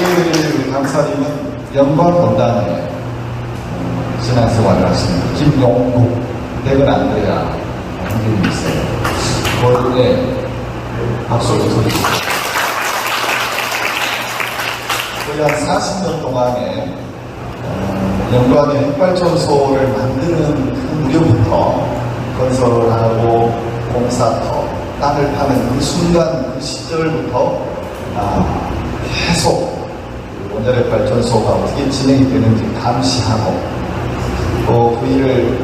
우리 강사님은 영광본단에 신앙생활을 하시는 김용국 대건 안드레아 형님이 있어요. 그런데 박수를 쳐주시죠. 거의 한 40년 동안에 영광의 핵발전소를 만드는 그 무렵부터 건설하고 공사터 땅을 파는 그 순간 그 시절부터 계속 원자력 발전소가 어떻게 진행이 되는지 감시하고 또 그 일을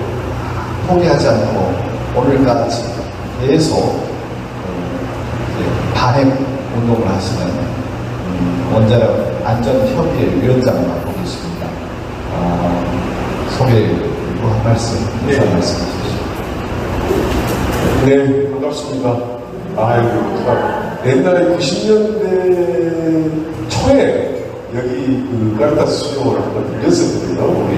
포기하지 않고 오늘까지 계속 반핵 운동을 하시는 원자력 안전협의회 위원장을 맡고 계십니다. 소개로 한 말씀, 인사 말씀 해주시죠. 네, 반갑습니다. 아이고, 옛날에 90년대 초에 여기 그 카리타스 수용을 한번 들렸었거든요. 우리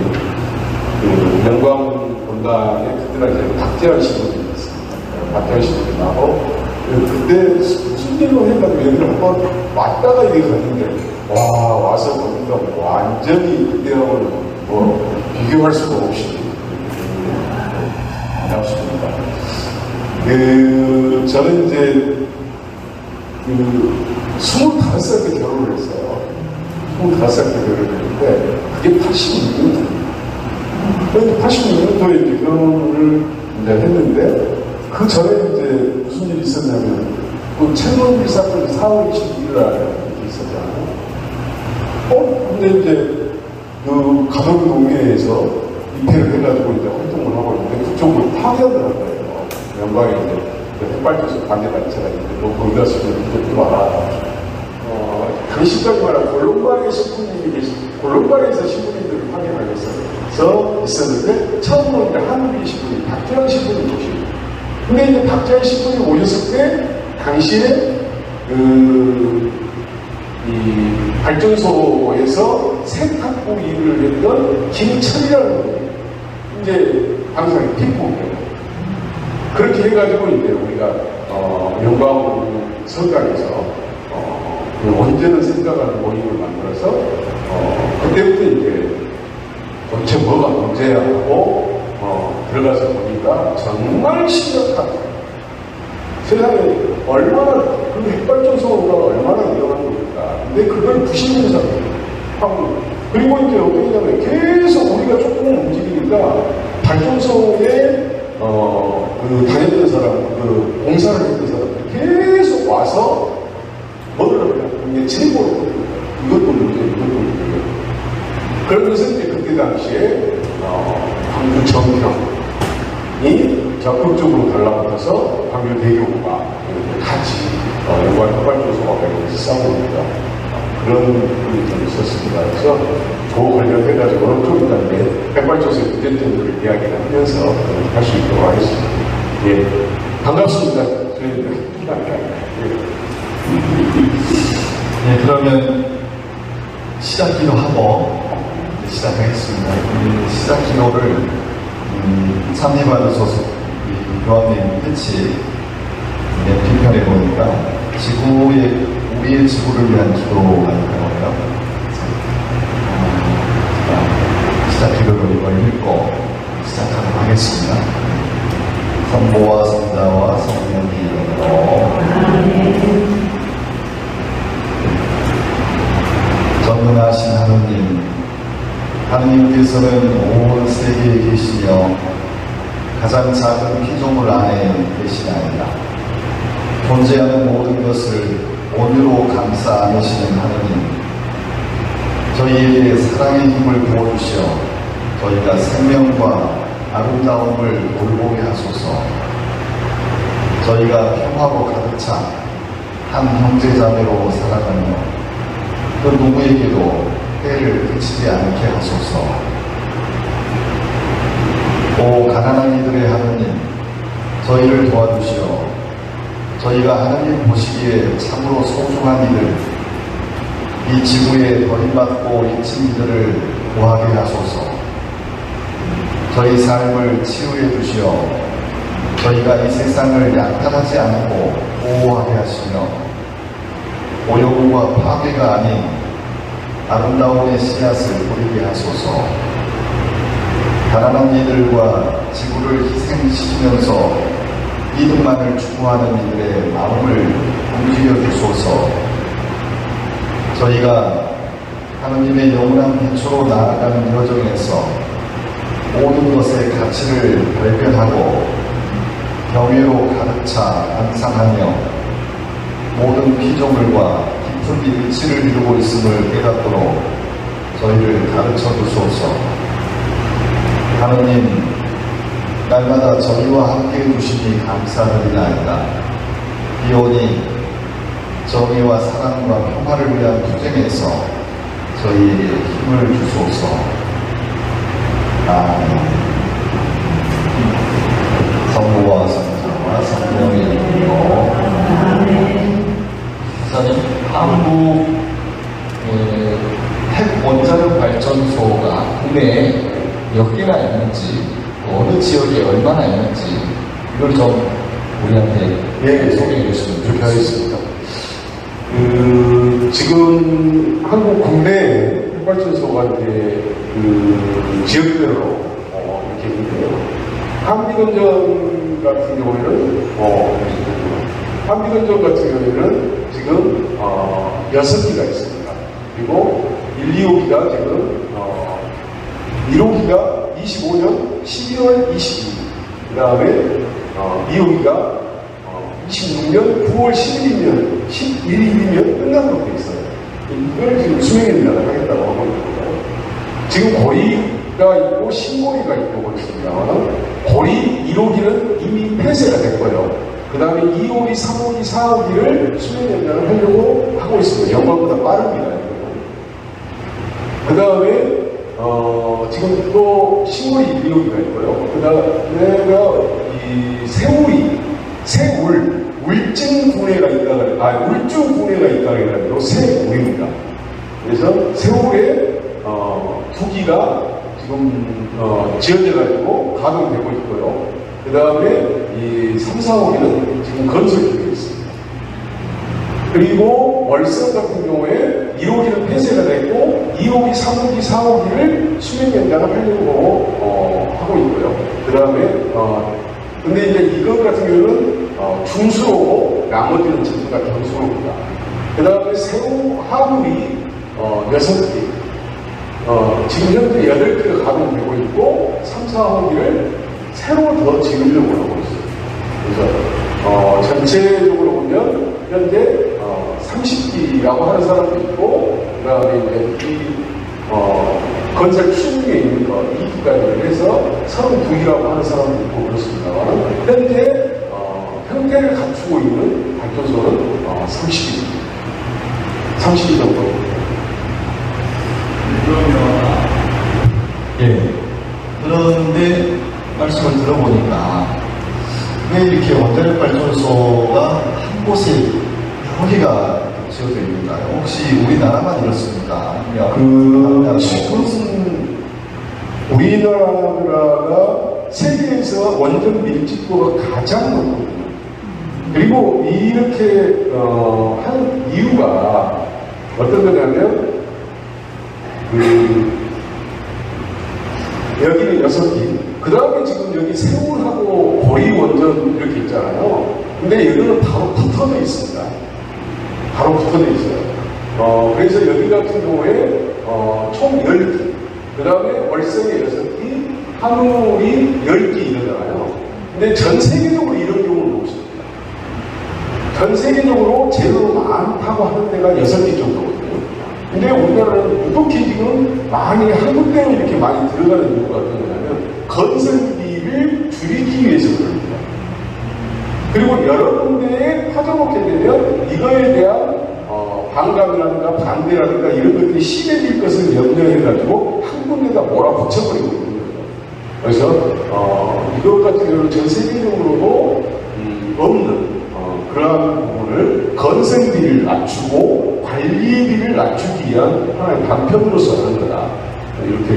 그 영광본당에 그때는 이제 박재환 신부님이 있습니다. 박재환 신부님 나고 그때 무슨 일로 해가지고 여기를 한번 왔다가 여기 갔는데 와서 보니까 완전히 그때하고는 뭐 비교할 수가 없이 반갑습니다. 저는 이제 25살 때 결혼을 했어요. 25살 때 결혼을 했는데 그게 86년도입니다. 86년도에 이제 결혼을 이제 했는데 그 전에 이제 무슨 일이 있었냐면 그 체르노빌 사건이 4월 21일 날 이렇게 있었잖아요. 근데 이제 그 가덕 동네에서 입회를 해가지고 이제 활동을 하고 있는데 그쪽으로 파견을 한 거예요. 영광에 이제 핵발전소 반대단체가 있는데 거기 가서 이제 들어와라. 당시까지 말하면 골룸바레 신부님이 골룸바레에서 신부님들을 파견하겠어서 있었는데 처음으로 이제 한국인 신부님 박재환 신부님 오시고 근데 이제 박재환 신부님 오셨을 때 당시에 이 발전소에서 세탁부 일을 했던 김철이라는 분이 이제 방송에 픽보예요. 그렇게 해가지고 이제 우리가 영광 성당에서 언제는 생각하는 모임을 만들어서 그때부터 이제 도대체 뭐가 문제야 하고 들어가서 보니까 정말 심각한 세상에 얼마나 그 핵발전소가 얼마나 위험한 겁니까? 근데 그걸 부시면서 하고 그리고 이제 어떻게 하냐면 계속 우리가 조금 움직이니까 발전소에 그 다녔던 사람, 그 공사를 했던 사람들이 계속 와서 뭐를 하냐? 이게 제보를 해요. 이것도 문제, 이것도 문제. 그러면서 이제 그때 당시에 광주 정평이 적극적으로 달라붙어서 광주 대교구가 같이 영광 핵발전소가 관련해서 싸웁니다. 그런 부분이 좀 있었습니다. 그래서 그 관련해가지고는 좀 이따 이제 핵발전소의 문제점들을 이야기를 하면서 할 수 있도록 하겠습니다. 예. 반갑습니다. 네, 그러면 시작기도 하고 시작하겠습니다. 시작 기도를 참여받은 소속 교황님 끝이 비편해 보니까 우리의 지구를 위한 기도가 있더라고요. 시작 기도를 이걸 읽고 시작하도록 하겠습니다. 성부와 성자와 성령의 이름으로 전능하신 하느님께서는 온 세계에 계시며 가장 작은 피조물 안에 계시나이다. 존재하는 모든 것을 온유로 감싸 안으시는 하느님, 저희에게 사랑의 힘을 부어주시어 저희가 생명과 아름다움을 돌보게 하소서. 저희가 평화로 가득 찬 한 형제자매로 살아가며 그 누구에게도 해를 끼치지 않게 하소서. 오 가난한 이들의 하느님, 저희를 도와주시어 저희가 하느님 보시기에 참으로 소중한 이들, 이 지구에 버림받고 잊힌 이들을 구하게 하소서. 저희 삶을 치유해 주시어 저희가 이 세상을 약탈하지 않고 보호하게 하시며 오염과 파괴가 아닌 아름다움의 씨앗을 뿌리게 하소서. 가난한 이들과 지구를 희생시키면서 이득만을 추구하는 이들의 마음을 움직여 주소서. 저희가 하느님의 영원한 빛으로 나아가는 여정에서 모든 것의 가치를 발견하고 경외로 가득 차 감상하며 모든 피조물과 깊은 일치를 이루고 있음을 깨닫도록 저희를 가르쳐 주소서. 하느님, 날마다 저희와 함께 해주시니 감사드리나이다. 비오니 정의와 사랑과 평화를 위한 투쟁에서 저희에게 힘을 주소서. 아멘. 성부와 성자와 성령의 이름으로. 목사님, 한국 핵 원자력 발전소가 국내에 몇 개나 있는지, 또 어느 지역에 얼마나 있는지 이걸 좀 우리한테 소개해 주시면 이렇게 좋겠습니다. 하겠습니다. 지금 한국 국내 핵발전소가 이제 지역별로 이렇게 있는데요. 한미건전 같은 경우에는 한미건전 같은 경우에는 지금 6기가 있습니다. 그리고 1, 2호기가 지금 1호기가 25년 12월 22일, 그 다음에 2호기가 26년 9월 11일이면 끝나는 것도 있어요. 이걸 지금 수명연장을 하겠다고 하고 있거든요. 지금 고리가 있고 신고리가 있고 그렇습니다만, 고리 1호기는 이미 폐쇄가 됐고요. 그 다음에 2호기, 3호기, 4호기를 수명연장을 하려고 하고 있습니다. 영광보다 빠릅니다. 그 다음에 지금 또 신고리 1호기가 있고요. 그 다음에가 이 새울, 울증 분해가 있다가, 울증 분해가 있다가 해가지고 새울입니다. 그래서 새울에 2기가 지금 지어져가지고 가동되고 있고요. 그 다음에 이 3, 4호기는 지금 건설되어 있습니다. 그리고 월성 같은 경우에 1호기는 폐쇄가 됐고 2호기, 3호기, 4호기를 수명 연장을 하려고 하고 있고요. 그 다음에 근데 이제 이것 같은 경우는 중수로고 나머지는 전부 다 경수로입니다. 그 다음에 새우 하울이 6개, 지금 현재 8개가 가동되고 있고 3, 4호기를 새로 더 지으려고 하고 있어요. 그래서 전체적으로 보면 현재 30기라고 하는 사람도 있고, 그 다음에 이제 이 건설 추진에 있는 거 2기까지 해서 32기라고 하는 사람도 있고 그렇습니다만, 현재 형태를 갖추고 있는 발전소는 30기 정도. 예. 그런데 말씀을 들어보니까 왜 이렇게 원자력 발전소가 한 곳에 여러 개가 지어져 있는가요? 혹시 우리나라만 이렇습니까? 아니면 지금 우리나라가 세계에서 원전 밀집도가 가장 높거든요. 그리고 이렇게 한 이유가 어떤 거냐면 여기는 6기, 그 다음에 지금 여기 세울하고 고리 원전 이렇게 있잖아요. 근데 여기는 바로 붙어져 있습니다. 바로 붙어져 있어요. 그래서 여기 같은 경우에 총 10기, 그 다음에 월성에 6기, 한울이 10기 이러잖아요. 근데 전 세계적으로 이런 경우는 없습니다. 전 세계적으로 제일 많다고 하는 데가 6개 정도거든요. 근데 우리나라는 이렇게 지금 많이 한국 때문에 이렇게 많이 들어가는 이유가 어떤 거냐면 건설비를 줄이기 위해서 그럽니다. 그리고 여러 군데에 퍼져먹게 되면 이거에 대한 반감이라든가 반대라든가 이런 것들이 심해질 것을 염려해가지고 한 군데다 몰아붙여버리고 있는 거죠. 그래서 이것 같은 경우는 전 세계적으로도 없는 그러한 부분을 건설비를 낮추고 관리비를 낮추기 위한 하나의 방편으로서 하는 거다. 이렇게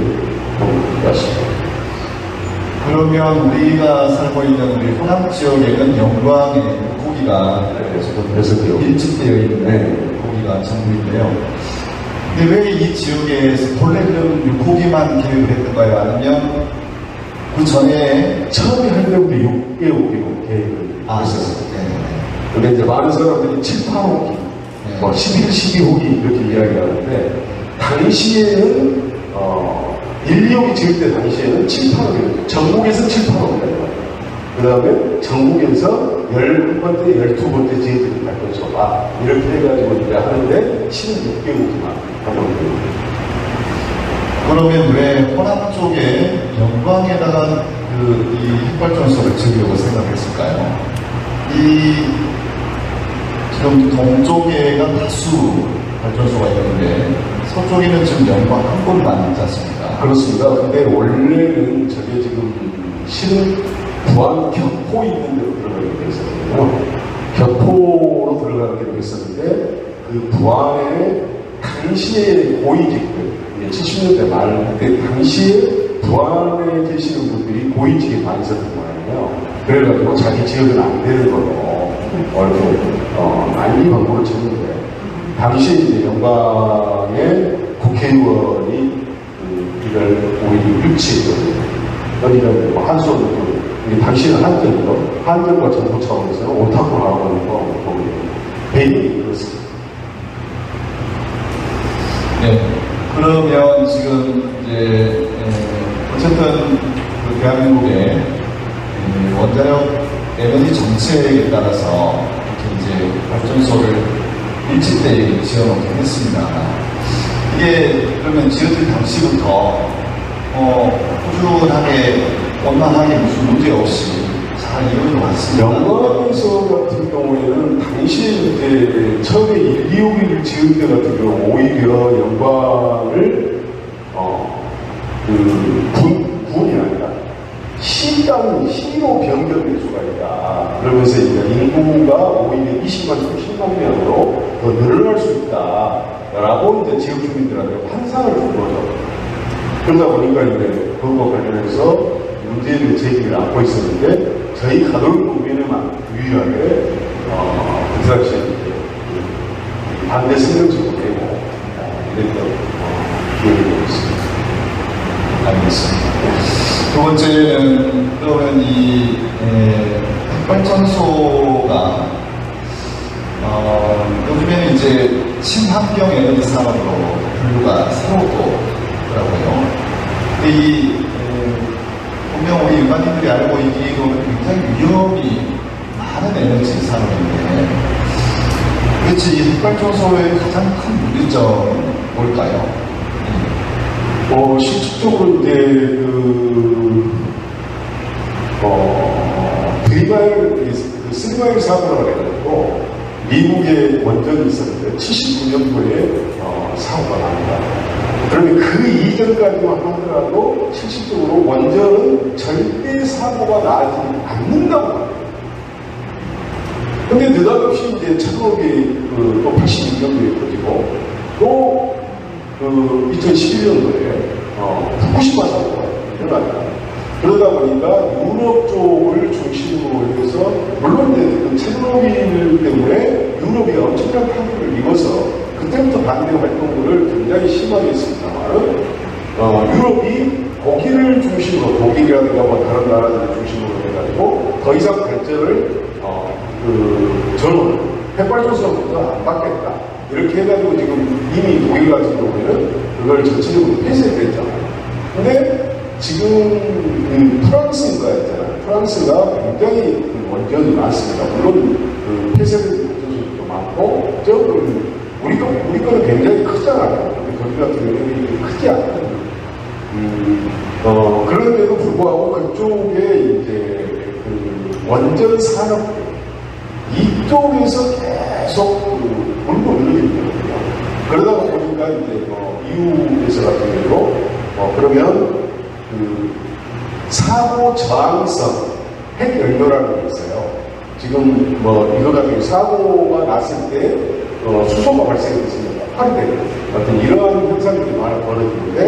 봅니다. 그러면 우리가 살고 있는 우리 호남 지역에는 영광의 고기가 지금 밀집되어 있는 고기가 전부인데요. 근데 왜 이 지역에서 본래는 6호기만 계획을 했던가요? 아니면 그 전에 처음에 할 때부터 6개호기로 계획을 했었어요. 근데 이제 많은 사람들이 7, 8호기, 뭐 11, 12호기 이렇게 이야기하는데 당시에는 1, 2호기 지을 때 당시에는 7, 8호기였죠. 전국에서 7, 8호기였어요. 그 다음에 전국에서 11번째, 12번째 지역들이 발전소가 이렇게 해가지고 이제 하는데 16개국만 하고 있는 그러면 왜 호남 쪽에 영광에다가 이 핵발전소를 지으려고 생각했을까요? 지금 동쪽에가 다수 발전소가 있는데 서쪽에는 지금 영광 한 곳만 있지 않습니까? 그렇습니다. 근데 원래는 저게 지금 부안 격포 있는 데로 들어가게 돼 있었거든요. 격포로 들어가게 돼 있었는데 그 부안의 당시의 고위직들 70년대 말 그때 당시에 부안에 계시는 분들이 고위직에 많이 있었던 거예요. 그래가지고 자기 지역은 안 되는 걸로 얼굴 많이 광고를 쳤는데 당시에 이제 영광의 국회의원이 이걸 오히려 유치했거든요. 이런 뭐 한손으로 당시에는 한전과 정부 차원에서 오타쿠 하고 뭐 배임이 그렇습니다. 네. 그러면 지금 이제 어쨌든 그 대한민국의 원자력 에너지 정책에 따라서 이렇게 이제 발전소를 일찍때 지어놓긴 했습니다. 이게 그러면 지어질 당시부터 꾸준하게 원만하게 무슨 문제 없이 잘 이루어져 왔습니다. 영광에서 같은 경우에는 당시에 이제 처음에 1, 2호기를 지을 때 같은 경우 오히려 영광을 군이 아니라 시로 변경될 수가 있다. 그러면서 이제 인구가 오히려 20만, 30만 명으로 더 늘어날 수 있다. 라고 이제 지역 주민들한테 환상을 준 거죠. 그러다 보니까 이제 그것과 관련해서 문제를 제기를 안고 있었는데 저희 가톨국민에만 유일하게 그 당시에 반대 성명서도 내고 이랬던 기억이 있습니다. 알겠습니다. 두 번째는 그러면 이 핵발전소가 요즘에는 이제 친환경 에너지 산업으로 분류가 새로우더라고요. 근데 분명 우리 일반인들이 알고 있기로는 굉장히 위험이 많은 에너지 산업인데 도대체 이 핵발전소의 가장 큰 문제점은 뭘까요? 실질적으로 이제 스리마일 사고라고 해가지고 미국에 원전이 있었는데 79년도에 사고가 납니다. 그러면 그 이전까지만 하더라도 실질적으로 원전은 절대 사고가 나지 않는다고 합니다. 근데 느닷없이 이제 착업이 또 86년도에 터지고 또 2011년도에 후쿠시마 사고가 일어났다. 그러다 보니까 유럽 쪽을 중심으로 해서 물론 이제 체르노빌 때문에 유럽이 엄청난 타격을 입어서 그때부터 반대 활동을 굉장히 심하게 했습니다만 유럽이 독일을 중심으로 독일이라든가 뭐 다른 나라들을 중심으로 해가지고 더 이상 발전을 전원 핵발전소부터 안 받겠다 이렇게 해가지고 지금 이미 독일 같은 경우에는 그걸 전체적으로 폐쇄를 했잖아요. 근데 지금 프랑스가 있잖아요. 프랑스가 굉장히 원전이 많습니다. 물론 폐쇄된 원전도 많고 우리 거는 굉장히 크잖아요. 거기 같은 경우는 크지 않거든요. 그런데도 불구하고 그쪽에 이제 원전 산업 이쪽에서 계속 물고 늘어지는 거거든요. 그러다 보니까 이제 EU에서 같은 경우로 그러면 사고 저항성 핵연료라는 게 있어요. 지금 이거 같은 사고가 났을 때 수소가 발생했습니다. 파괴되는 어떤 이러한 현상들이 많이 벌어지는데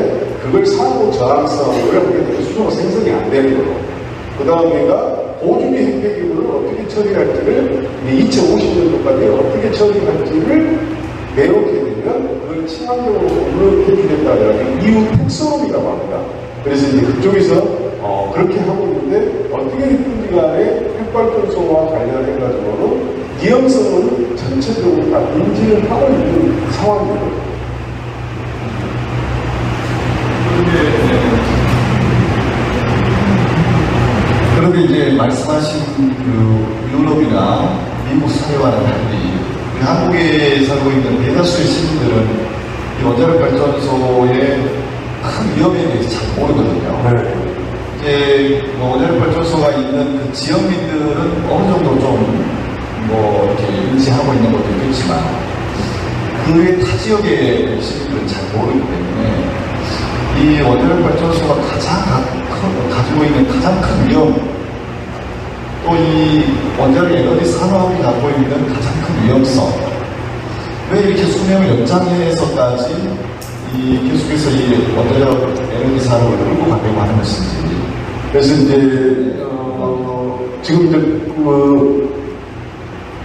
그걸 사고 저항성을 하게 되면 수소가 생성이 안 되는 거고 그 다음에가 고준위 핵폐기물을 어떻게 처리할지를 2050년도까지 어떻게 처리할지를 내놓게 되면 그걸 친환경으로 공급해주겠다는 이후 텍소노미라고 합니다. 그래서 이제 그쪽에서 그렇게 하고 있는데 어떻게 됐든지 간에 핵발전소와 관련해가지고는 위험성은 전체적으로 다 인지를 하고 있는 상황입니다. 그런데 이제 말씀하신 그 유럽이나 미국 사회와는 달리 우리 한국에 살고 있는 대다수의 시민들은 이 원자력 발전소의 큰 위험에 대해서 잘 모르거든요. 네. 이제 원자력 발전소가 있는 그 지역민들은 어느 정도 좀 이렇게 인지하고 있는 것도 있겠지만 그 외 타 지역의 시민들은 잘 모르기 때문에 이 원자력 발전소가 가지고 있는 가장 큰 위험, 또 이 원자력 에너지 산업이 갖고 있는 가장 큰 위험성, 왜 이렇게 수명을 연장해서까지 계속해서 이 원자력 에너지 산업을 끌고 가려고 하는 것인지. 그래서 이제 지금 이제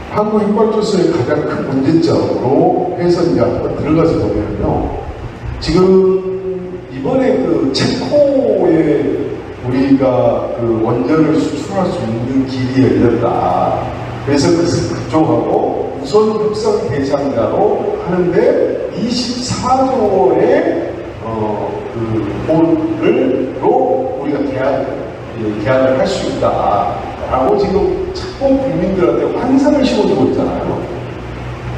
한국 핵발전소의 가장 큰 문제점으로 해서 이제 한번 들어가서 보면요. 지금 이번에 그 체코에 우리가 그 원전을 수출할 수 있는 길이 열렸다. 그래서 그쪽하고 우선 협상 대상자로 하는데 24조 원의 그 돈으로 우리가 계약을 할 수 있다라고 지금 체코 국민들한테 환상을 심어주고 있잖아요.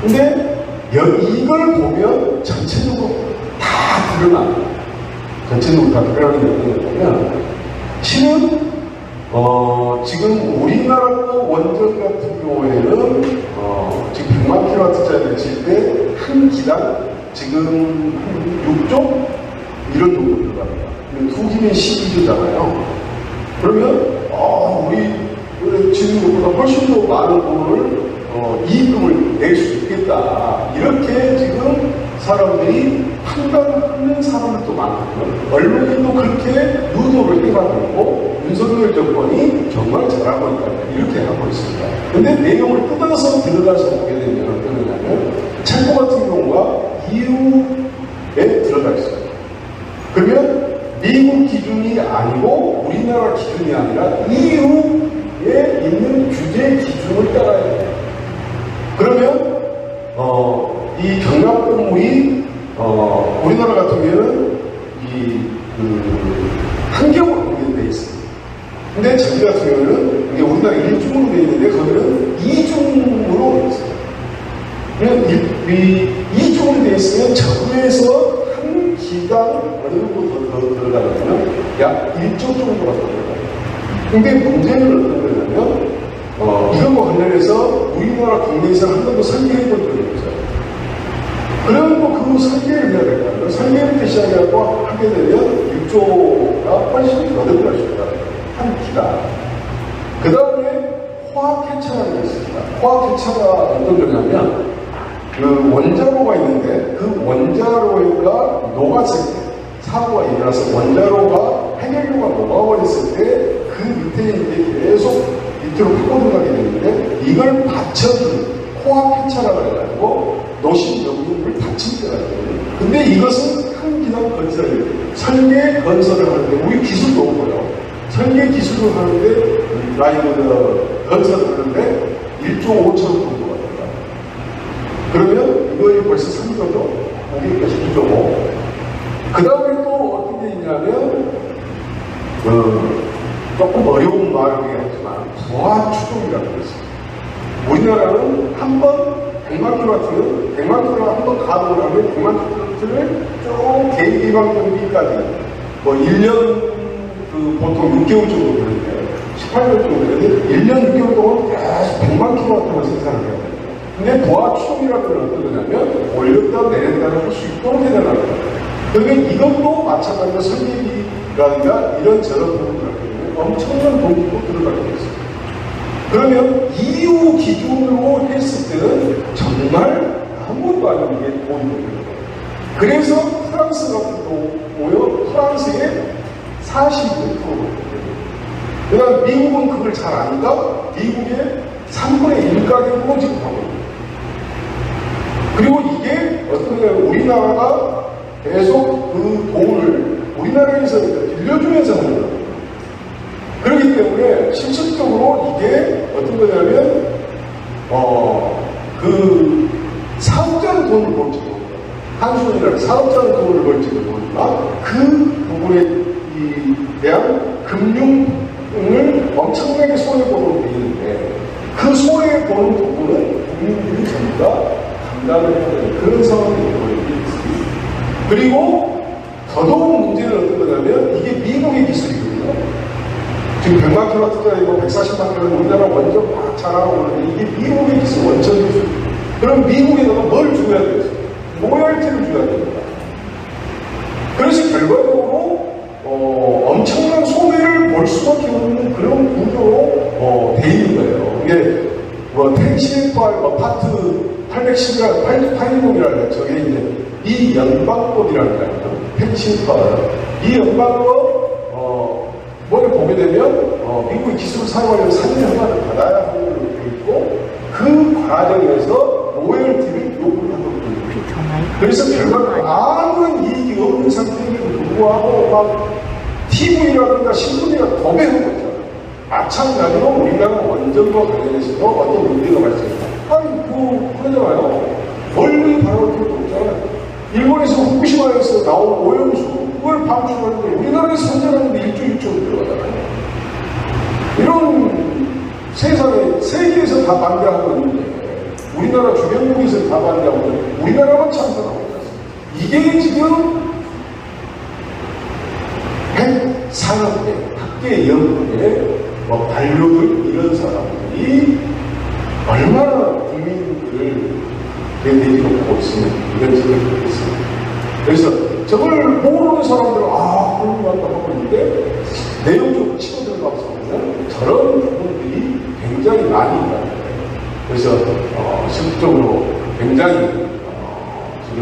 근데 이걸 보면 전체적으로 다 드러납니다. 전체적으로 다 드러나는 게 뭐냐면 실은 지금 우리나라 원전 같은 경우에는 지금 100만 킬로와트짜리를 칠 때 한 기당 지금 한 6조? 이런 정도 들어갑니다. 투기면 12조잖아요. 그러면 우리 지금 것보다 훨씬 더 많은 돈을 이익금을 낼 수 있겠다. 이렇게 지금 사람들이 판단하는 사람들도 많거든요. 언론인도 그렇게 유도를 해가지고 윤석열 정권이 정말 잘하고 있다. 이렇게 하고 있습니다. 근데 내용을 뜯어서 들어가서 보게 되면 어떻게 되냐면 체코 같은 경우가 EU에 들어가 있어요. 그러면 미국 기준이 아니고 우리나라 기준이 아니라 EU에 있는 규제 기준을 따라야 돼요. 그러면 이 경납 건물이 우리나라 같은 경우에는 한경으로 공개되어 있습니다. 근데 저기 같은 경우에는 이게 우리나라 1중으로 되어 있는데 거기는 2중으로 되어 있어요. 그러면 2중으로 되어 있으면 저거에서 한 기당 어느 정도 더 들어가냐면 약 1조 정도가 더 들어가요. 근데 문제는 어떤 거냐면 이것과 관련해서 우리나라 국내에서 한 번도 설계해 본 적이 없어요. 그럼 그 설계를 해야 될 거 아니에요. 설계를 시작해서 하게 되면 6조가 훨씬 더 들어갈 수 있다. 한 기당. 그 다음에 화학 회차라는 게 있습니다. 화학 회차가 어떤 거냐면 그 원자로가 있는데 그 원자로가 녹았을 때 사고가 일어나서 원자로가 해결료가 녹아버렸을 때 그 밑에 이제 계속 밑으로 파고들어가게 되는데 이걸 받쳐주는 화학 회차라고 해가지고 노심 여부를 받친 때가 있거든요. 근데 이것은 한 기당 건설, 설계 건설을 하는데 우리 기술도 없고요. 설계 기술을 하는데 건설을 하는데 1조 5천 정도가 됩니다. 그러면 이거에 벌써 3조죠? 여기까지 2조고. 그 다음에 또 어떤 게 있냐면 조금 어려운 말이긴 하지만 부하 추동이라는 게 있습니다. 우리나라는 한 번 100만 킬로와트는 100만 킬로와트 한 번 가동을 하면 100만 킬로와트를 쭉 개개방 경비까지 1년 보통 6개월 정도 되는데 18개월 정도 되는데 1년 6개월 동안 계속 100만 킬로와트만 생산을 해야 돼요. 근데 부하 추동이라는 건 어떤 거냐면 올렸다 내렸다를 할 수 있도록 해달라는 거예요. 그러면 이것도 마찬가지로 설계비라든가 이런 저런 부분들 엄청난 돈이 또 들어가게 됐습니다. 그러면 EU 기준으로 했을 때는 정말 아무것도 아닌 게 돈이 되는 거예요. 그래서 프랑스 같은 경우요, 프랑스의 45%. 그 다음 미국은 그걸 잘 아니까 미국의 3분의 1 가격으로 지금 하고 있는 거예요. 그리고 이게 어떤 거냐면 우리나라가 계속 그 돈을 우리나라에서 빌려주면서 하는 거예요. 그렇기 때문에 실질적으로 이게 어떤 거냐면 그 사업자는 돈을 벌지도 한순이라는 사업자는 돈을 벌지도 모르지만 그 부분에 대한 금융을 엄청나게 손해보는 게 있는데 그 손해보는 부분은 국민들이 전부 다 감당을 해야 되는 그런 상황이 있습니다. 그리고 더더욱 문제는 어떤 거냐면 이게 미국의 기술이거든요. 지금 100만 킬로 투자이고 140만 킬로 우리나라 원전 막 잘하고 그러는데 이게 미국의 기술, 원천 기술. 그럼 미국에다가 뭘 줘야 되겠어요? 로열티를 줘야 됩니다. 그래서 결과적으로 엄청난 손해를 볼 수밖에 없는 그런 구조로 돼 있는 거예요. 이게 뭐 택시발 파트 810이라는 저게 이제 이 연방법이라는 거예요. 택시발 이 연방법 뭐를 보게 되면 미국의 기술을 사용하려면 3년 허가를 받아야 하는 걸로 되어 있고 그 과정에서 로열티를 요구를 하는 거예요. 그래서 결과적으로 아무런 이익이 없는 상태임에도 불구하고 막 TV라든가 신문이라 도배하는 거죠. 마찬가지로 우리나라 원전과 관련해서도 어떤 문제가 발생했다. 아니, 그러잖아요. 멀리 바라볼 필요도 없잖아요. 일본에서 후쿠시마에서 나온 오염수, 그걸 방출하는데 우리나라에서 선전하는데 1조 들어가잖아요. 이런 세상에, 세계에서 다 반대하고 있는데, 우리나라 주변국에서 다 반대하고 있는데, 우리나라만 찬성하고 있습니다. 이게 지금 핵산업계, 학계 연구에 반려들 이런 사람들이 얼마나 국민들을 내리고 보고 있으면 이런 생각이 들겠습니다. 그래서 저걸 모르는 사람들은 그런 것 같다 하고 있는데 내용적으로 치고 들어가서 보면 저런 부분들이 굉장히 많이 있다는 거예요. 그래서 실질적으로 굉장히 지금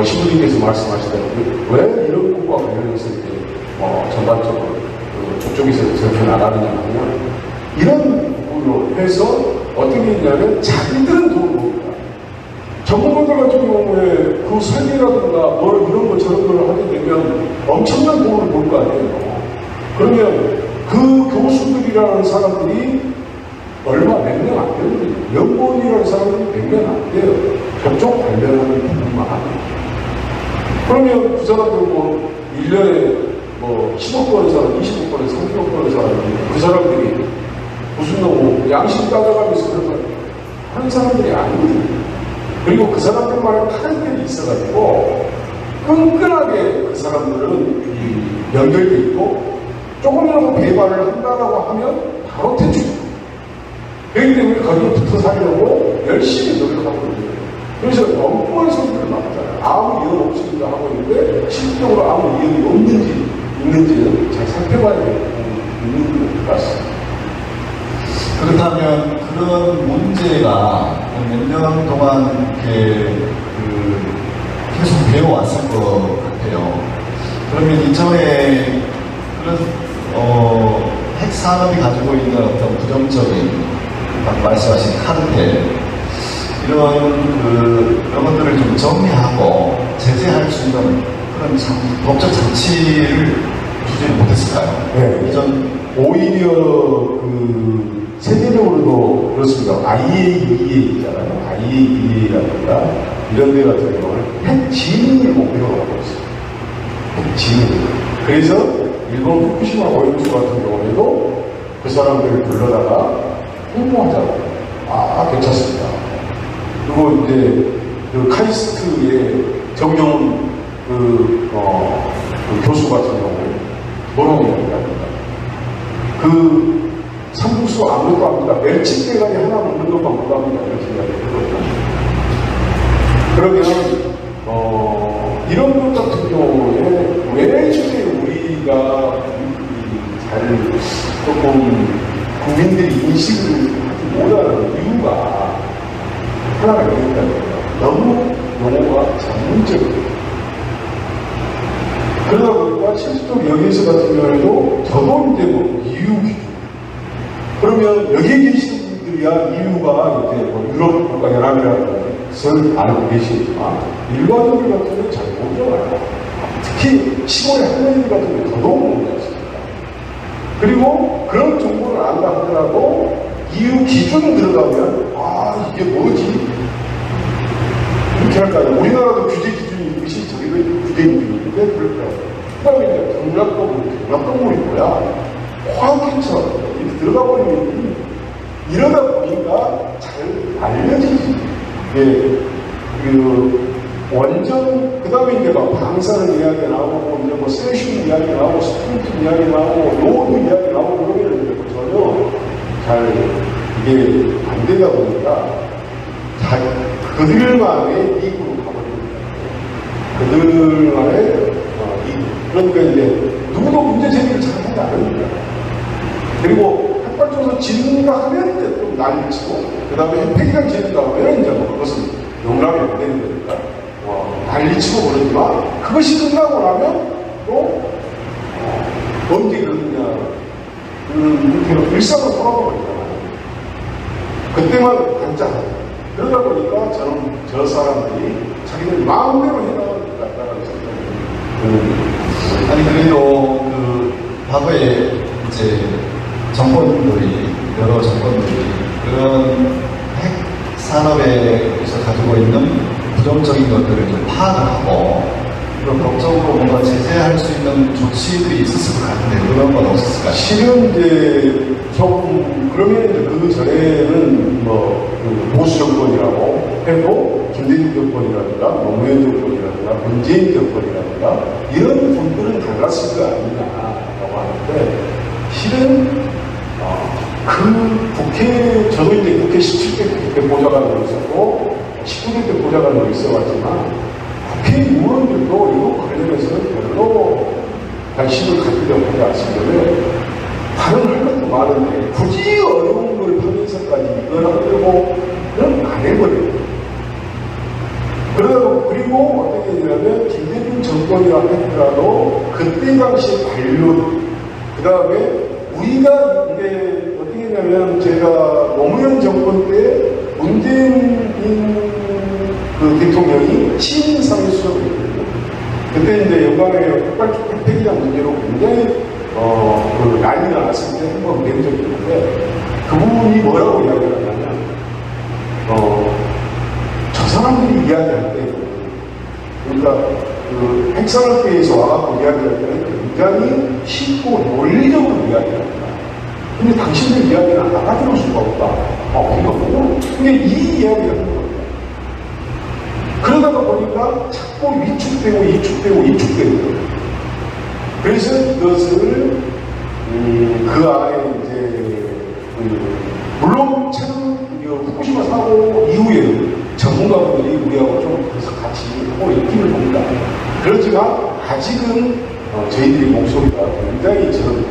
신부님께서 말씀하시다시피 왜 이런 부분과 관련해서 이렇게 전반적으로 저쪽에서 저렇게 나가느냐 하면 이런 부분으로 해서 어떻게 했냐면 자기들은 돈을 봅니다. 전문가들 같은 경우에 그 설계라든가 뭐 이런 거 저런 걸 하게 되면 엄청난 돈을 볼 거 아니에요. 그러면 그 교수들이라는 사람들이 얼마 몇 명 안 되거든요. 연구원이라는 사람들이 몇 명 안 돼요. 저쪽 관련하는 부분만 합니다. 그러면 그 사람들 뭐 1년에 10억 번의 사람, 20억 번의 30억 번의 사람이 그 사람들이 무슨 양심 따져가면서 그런 걸 하는 사람들이 아니거든요. 그리고 그 사람들만의 타겟들이 있어가지고 끈끈하게 그 사람들은 연결돼 있고 조금이라도 배반을 한다라고 하면 바로 퇴출. 그렇기 때문에 거기에 붙어 살려고 열심히 노력하고 있는 거예요. 그래서 엉뚱한 소리를 나오잖아요. 아무 이유 없이 하고 있는데 실질적으로 아무 이유가 있는지는 잘 살펴봐야 되는 것 같습니다. 그렇다면 그런 문제가 몇 년 동안 이렇게 계속 배워왔을 것 같아요. 그러면 이전에 그런 핵산업이 가지고 있는 어떤 부정적인 아까 말씀하신 카르텔 이런 것들을 좀 정리하고 제재할 수 있는 그런 법적 장치를 주지 못했을까요? 네. 이전 오히려 세계적으로도 그렇습니다. IAEA 있잖아요. IAEA라든가 이런 데 같은 경우는 핵진흥을 목표로 하고 있어요. 핵진흥. 그래서 일본 후쿠시마 오염수 같은 경우에도 그 사람들을 불러다가 홍보하자고. 괜찮습니다. 그리고 이제 그 카이스트의 정영 그 교수 같은 경우에 뭐라고 이야기합니다. 삼국수 아무것도 합니다. 멸치대가리 하나 먹는 것만 못합니다. 이렇게 이야기했거든요. 그러면 이런 것 같은 경우에 왜 우리가 잘 조금 국민들이 인식을 하지 못하는 이유가 하나가 있다는 너무 용어가 전문적이에요. 그러다 보니까 실질적으로 여기에서 같은 경우에도 저도 이제 이유 기준. 그러면 여기에 계시는 분들이야 이유가 이제 유럽 국가 연합이라든가 것을 알고 계시지만 일반인들 같은 경우는 잘 모르잖아요. 특히 시골의 할머니들 같은 경우는 더더욱 모르지 않습니까? 그리고 그런 정보를 안다 하더라도 이유 기준 들어가면 아 이게 뭐지? 이렇게 할까요? 우리나라도 규제 기준이 있듯이 저희도 규제 기준이 있는데 그럴까요? 그 다음에 이제 경락동물이 뭐야? 화학検测 이렇게 들어가 버리면 이러다 보니까 잘 알려지지. 이게 완전 그 다음에 이제 막 방사능 이야기 나오고 이제 뭐 세슘 이야기 나오고 스프린트 이야기 나오고 로드 이야기 나오고 그러면 이제 전혀 잘 이게 안 되다 보니까 그들만의 이익으로 가버립니다. 그들만의 이익. 그러니까 이제 누구도 문제 제기를 잘 하지 않습니다. 그리고 햇발쳐서 지른가 하면 이제 좀 난리치고 그 다음에 햇팩이랑 지른가 하면 이제 뭐 그것은 용납이 안 되는 거니까 난리치고 그러지만 그것이 끝나고 나면 또 언제 그러느냐 이렇게 일상으로 돌아버리잖아요. 그때만 반짝. 그러다 보니까 저는 저 사람들이 자기들 마음대로 해나가는 것 같다는 생각이 아니 그래도 그 과거에 이제 정권들이 여러 정권들이 그런 핵 산업에서 가지고 있는 부정적인 것들을 좀 파악을 하고 그런 법적으로 뭔가 제재할 수 있는 조치들이 있었을 것 같은데 그런 건 없었을까요? 실은 이제 좀 그러면 이제 그 전에는 그 보수 정권이라고 해도 김대중 정권이라든가 노무현 정권이라든가 문재인 정권이라든가 이런 분들은 달랐을 거 아니냐라고 하는데 실은 그 국회 저도 이제 국회 17대 국회 보좌관으로 있었고 19대 때 보좌관으로 있어왔지만 국회의원들도 이거 관련해서는 별로 관심을 갖기려고 하지 않습니다. 다른 할 것도 많은데 굳이 어려운 걸 하면서까지 이걸 하려고 안 해버려요. 그리고 어떻게 되냐면 김대중 정권이라 하더라도 그때 당시 관료 그 다음에 우리가 이게 어떻게 되냐면 제가 노무현 정권 때 문재인 그 대통령이 신인상의 수석을 했거든요. 그때 이제 영광의 핵폐기장 문제로 굉장히 그 난리가 났을 때 한번 뵌 적이 있는데 그분이 뭐라고 이야기를 하냐면 저 사람들이 이야기할 때 그러니까 그 핵산업계에서 와갖고 이야기할 때는 굉장히 쉽고 논리적으로 이야기를 합니다. 근데 당신들 이야기는 알아들을 수가 없다. 우리가 뭐 근데 이 이야기를 하는 겁니다. 그러다가 보니까 자꾸 위축되고 위축되고 그래서 이것을 그 안에 이제 물론 후쿠시마 사고 이후에 전문가분들이 우리하고 좀 그래서 같이 하고 있기는 합니다. 그렇지만 아직은 저희들의 목소리가 굉장히 저는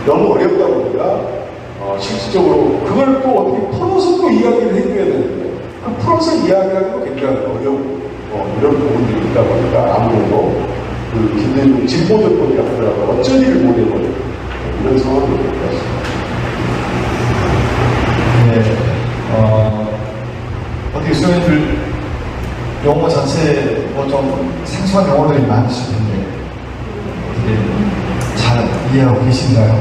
너무 어렵다 보니까 실질적으로 그걸 또 어떻게 풀어서 또 이야기를 해줘야 되는데 그 풀어서 이야기하기도 굉장히 어려운 이런 부분들이 있다 보니까 아무래도 그 김대중 진보 정권이라 하더라도 어쩌지를 못해버리는 이런 상황이 됐습니다. 네, 어떻게 수련들 용어 자체 좀 생소한 용어들이 많으실 텐데 어떻게 잘 이해하고 계신가요?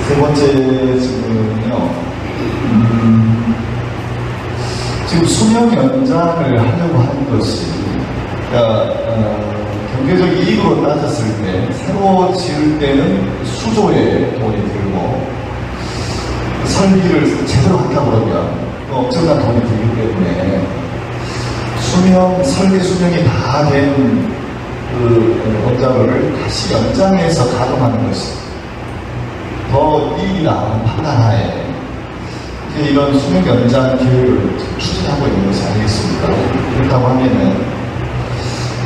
세 번째 질문은요. 지금 수명 연장을 하려고 하는 것이 그러니까 경제적 이익으로 따졌을 때 새로 지을 때는 수조의 돈이 들고 설비를 제대로 한다 그러면 엄청난 돈이 들기 때문에 설비 수명이 다 된 그 원자로를 다시 연장해서 가동하는 것이 더 이익이 나오는 판단하에 이제 이런 수명 연장 기회를 추진하고 있는 것이 아니겠습니까? 그렇다고 하면은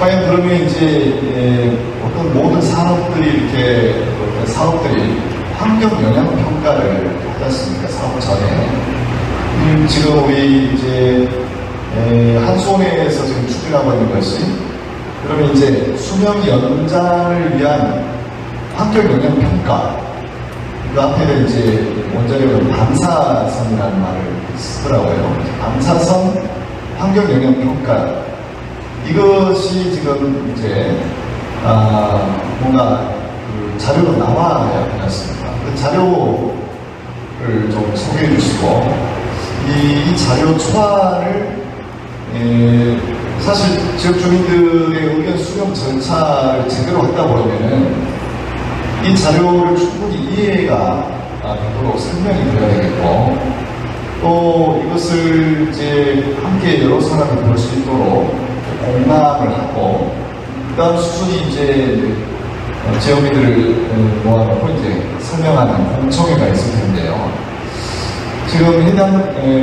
과연 그러면 이제 어떤 모든 산업들이 이렇게 사업들이 환경 영향 평가를 하지 않습니까? 사업 전에 지금 우리 이제 한수원에서 지금 추진하고 있는 것이 그러면 이제 수명 연장을 위한 환경 영향 평가 그 앞에는 이제 원자력은 방사선이라는 말을 쓰더라고요. 방사선 환경영향평가. 이것이 지금 이제, 뭔가 그 자료로 나와야 하지 않습니까? 그 자료를 좀 소개해 주시고, 이 자료 초안을, 사실 지역 주민들의 의견 수렴 절차를 제대로 했다 그러면은 이 자료를 충분히 이해가 되도록 설명이 되어야 되겠고, 또 이것을 이제 함께 여러 사람이 볼 수 있도록 공감을 하고, 그 다음 수순이 이제 지역민들을 모아놓고 이제 설명하는 공청회가 있을 텐데요. 지금 해당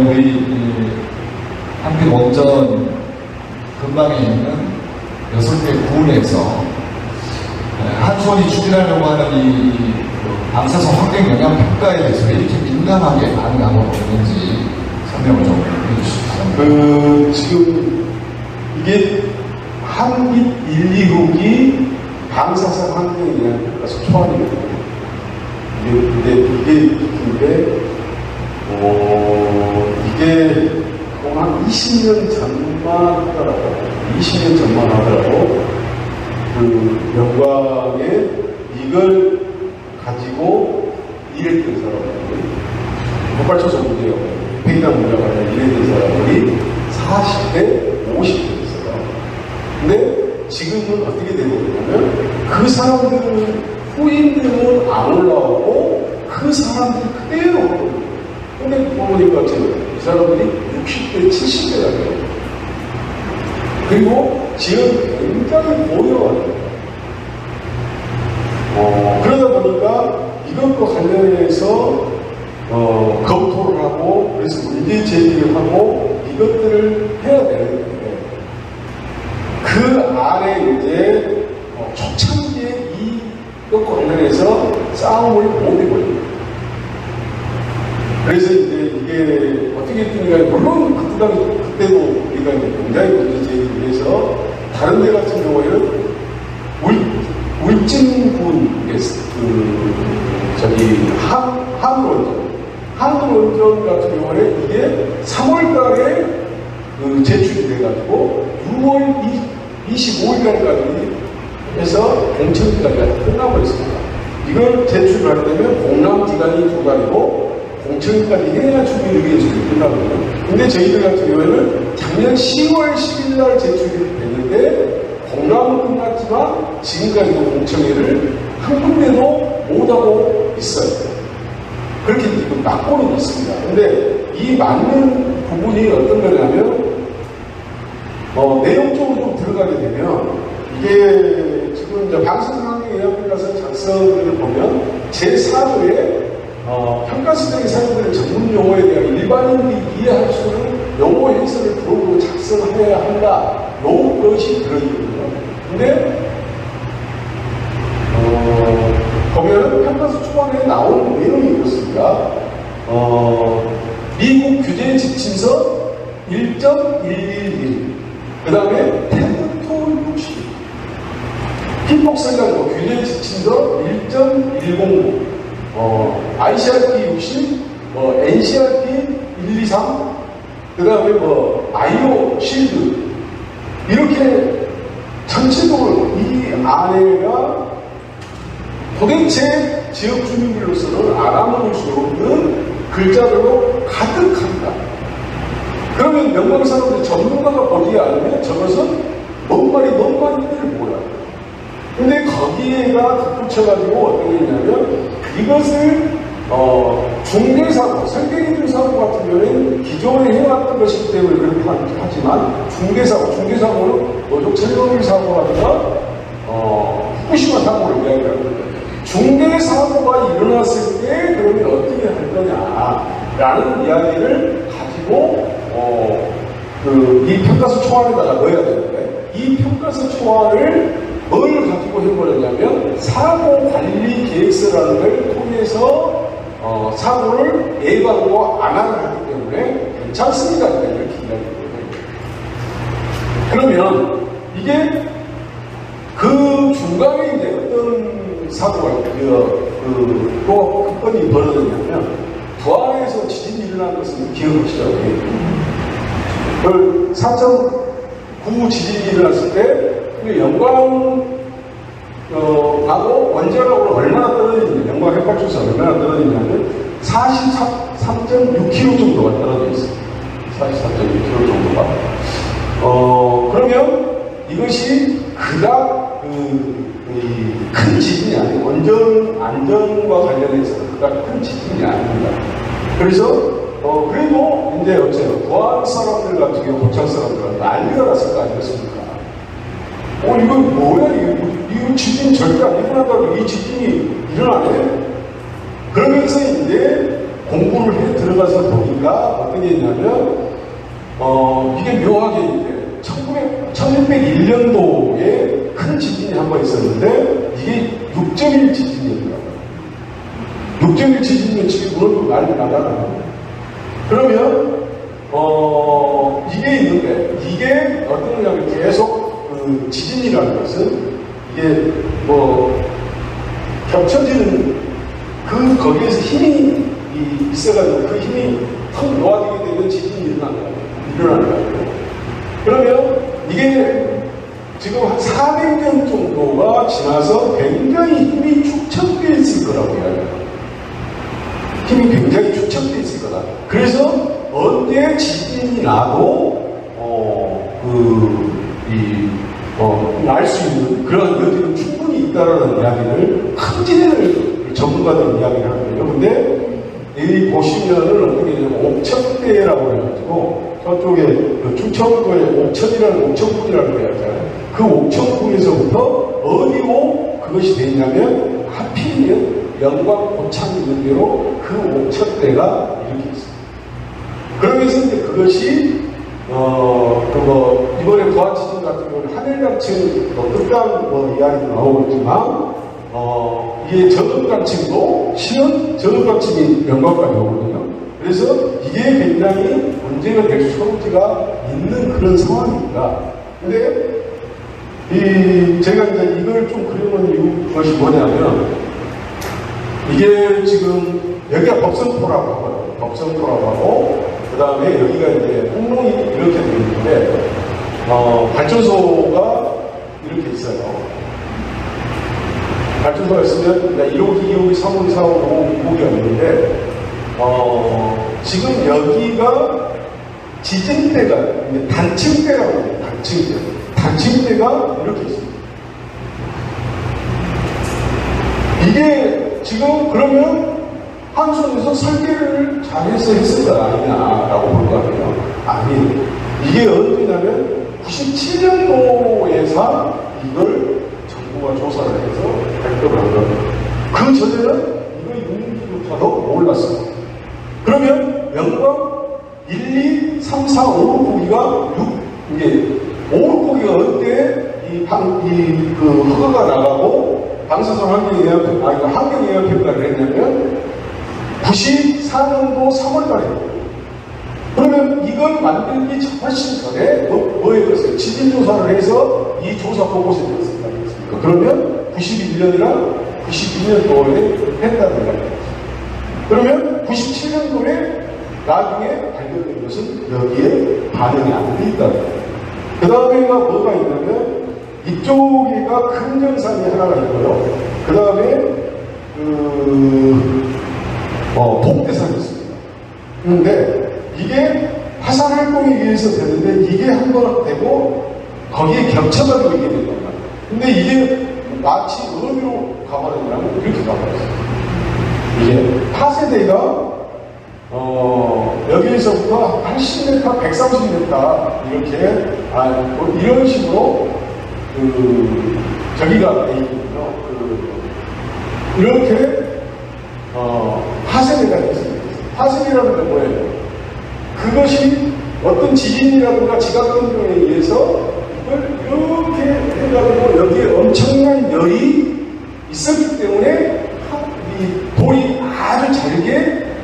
우리 한필 원전 근방에 있는 6개 구에서 한수원이 추진하려고 하는 이 방사선 환경 영향 평가에 대해서 왜 이렇게 민감하게 반응하고 있는지 설명을 좀 해주시기 바랍니다. 지금 이게 한빛 1, 2호기 방사선 환경 영향 평가서 초안이거든요. 이게 한 20년 전만 하더라도, 20년 전만 하더라도, 그 영광에 이걸 가지고 일했던 사람들이, 폭발초소 문제가, 팽이당 문제가 아니라 일했던 사람들이 40대, 50대 있어요. 근데 지금은 어떻게 되고 있냐면, 그 사람들은 후임들은 안 올라오고, 그 사람들이 그대로 오거든요. 근데 보니까 이 사람들이 60대, 70대가 돼요. 그리고 지역이 굉장히 고요합니다. 그러다 보니까 이것과 관련해서 검토를 하고, 그래서 문제 제기를 하고, 이것들을 해야 되는데, 그 안에 이제 초창기에 이것과 관련해서 싸움을 못 해버립니다. 그래서 이제 이게 어떻게 했든가, 물론 그때도 우리가 이제 굉장히 문제 제기를 해서, 다른 데 같은 경우에는 울진군, 한국원전 같은 경우에 이게 3월 달에 제출이 돼가지고 6월 25일 날까지 해서 공청기간이 끝나버렸습니다. 이걸 제출을 하려면 공람기간이 2달이고 공청기까지 해야 주민의견서가 끝나거든요. 근데 저희들 같은 경우에는 작년 10월 10일 날 제출이 됐는데 공람은 끝났지만 지금까지도 공청회를 한 군데도 못하고 있어요. 그렇게 지금 막고는 있습니다. 근데 이 맞는 부분이 어떤 거냐면, 내용적으로 좀 들어가게 되면, 이게 지금 이제 방송환경영향평가서 작성을 보면 제4호에 평가수적인 사람들의 전문 용어에 대한 일반인들이 이해할 수 있는 용어 해설을 부록으로 작성해야 한다. 요것이 들어있거든요. 근데 보면 평가서 초반에 나온 내용이 이렇습니다. 미국 규제 지침서 1.111, 그 다음에 템토 60, 피폭생각으로 규제 지침서 1.109, ICRT 60, NCRT 123, 그 다음에 바이오 실드, 이렇게 전체적으로 이 안에가 도대체 지역 주민들로서는 알아먹을 수 없는 글자들로 가득합니다. 그러면 명망 사람들 전문가가 보지 않으면 저것은 뭔 말인지를 몰라요. 근데 거기에가 덧붙여가지고 어떤 게 있냐면, 이것을 중대사고, 설계기준 사고 같은 경우에는 기존에 해왔던 것이기 때문에 그렇게 하지만, 중대사고는 노조 철거물 사고라든가 후쿠시마 사고를 이야기하는 거예요. 중대사고가 일어났을 때 그러면 어떻게 할 거냐라는 이야기를 가지고 이 평가서 초안에다가 넣어야 되는데, 이 평가서 초안을 뭘 가지고 해버렸냐면 사고관리 계획서라는 걸 통해서 사고를 예방하고 안하를 하기 때문에 괜찮습니다. 이렇게 이야기해요. 그러면 이게 그 중간에 이제 어떤 사고가 또 한 건이 벌어졌냐면, 부안에서 지진이 일어난 것은 기억하시죠? 그 4.9 지진이 일어났을 때 영광 하고 원자력으로 얼마나 떨어지냐, 영광 핵발전소 얼마나 떨어지냐면 43.6km 정도가 떨어져 있어요. 43.6km 정도가. 그러면 이것이 그닥 큰 지진이 아니에요. 안전과 관련해서 그닥 큰 지진이 아닙니다. 그래서 그래도 이제 어째요? 부안 사람들 같은 경우, 고창 사람들은 난리가 났을 거 아니겠습니까? 이거 뭐야, 이거 지진 절대 안 일어난다고, 이 지진이 일어나네? 그러면서 이제 공부를 해 들어가서 보니까 어떤 게 있냐면, 이게 묘하게 이제 1601년도에 큰 지진이 한 번 있었는데, 이게 6.1 지진이었더라고요. 6.1 지진이면 지금 물론 난리 나잖아요. 그러면, 이게 있는데, 이게 어떤 거냐면 계속 지진이라는 것은 이게 겹쳐지는 거기에서 힘이 있어가지고 그 힘이 턱 놓아지게 되면 지진이 일어나는 거예요. 그러면 이게 지금 한 400년 정도가 지나서 굉장히 힘이 축적되어 있을 거라고 이야기해요. 힘이 굉장히 축적되어 있을 거다. 그래서 언제 지진이 나도 날 수 있는 그런 여지는 충분히 있다라는 이야기를 큰 전문가들은 이야기를 하거든요. 근데 여기 보시면은 어떻게 되냐면 옥천대라고 해가지고 저쪽에 그 충청도에 옥천군이라는 거 있잖아요. 그 옥천군에서부터 어디로 그것이 되냐면 하필이면 영광 고창 있는 대로 그 옥천대가 이렇게 있습니다. 그러면서 이제 그것이 이번에 부안 지진 같은 경우는 하늘단층, 끝강 이야기도 나오고 있지만, 이게 저극단층도 실은 저극단층이 영광까지 오거든요. 그래서 이게 굉장히 문제가 될 소지가 있는 그런 상황입니다. 근데, 제가 이제 이걸 좀 그려놓은 것이 뭐냐면, 이게 지금, 여기가 법성포라고 하고요. 법성포라고 하고, 그 다음에 여기가 이제 홍롱이 이렇게 되어 있는데, 발전소가 이렇게 있어요. 발전소가 있으면 1호기, 2호기, 3호기, 4호기, 5호기, 6호기가 있는데, 지금 여기가 지진대가, 단층대라고 해요. 단층대. 단층대가 이렇게 있습니다. 이게 지금 그러면 한손에서 설계를 잘해서 했을 거 아니냐라고 볼 거 아니에요. 아니, 이게 언제냐면 97년도에서 이걸 정부가 조사를 해서 발표를 한 겁니다. 그 전에는 이거 있는지조차도 몰랐어요. 그러면 영광 1, 2, 3, 4, 5, 6고기가 6, 이제 5, 6고기가 언제 그 허가가 나가고 방사선 환경영향 평가를 했냐면 94년도 3월달에. 그러면 이걸 만들기 훨씬 전에 뭐에 그랬어요? 지진조사를 해서 이 조사 보고서에 됐습니다. 그러면 91년이랑 92년도에 했다는 거예요. 그러면 97년도에 나중에 발견된 것은 여기에 반응이 안 돼 있다는 거예요. 그 다음에가 뭐가 있냐면 이쪽에가 금정산이 하나가 있고요. 그 다음에 복대산이 있습니다. 그런데 이게 화산 활동에 의해서 되는데 이게 한 번 되고 거기에 겹쳐가지고 이게 된단 말이에요. 근데 이게 마치 어디로 가버렸냐면 이렇게 가버렸어요. 이게 파세대가 여기에서부터 80m, 130m 이렇게 이런 식으로 저기가 있거든요. 이렇게 파세대가 있습니다. 파세대라는 건 뭐예요? 그것이 어떤 지진이라든가 지각변동에 의해서 이걸 이렇게 해가지고 여기에 엄청난 열이 있었기 때문에 이 돌이 아주 잘게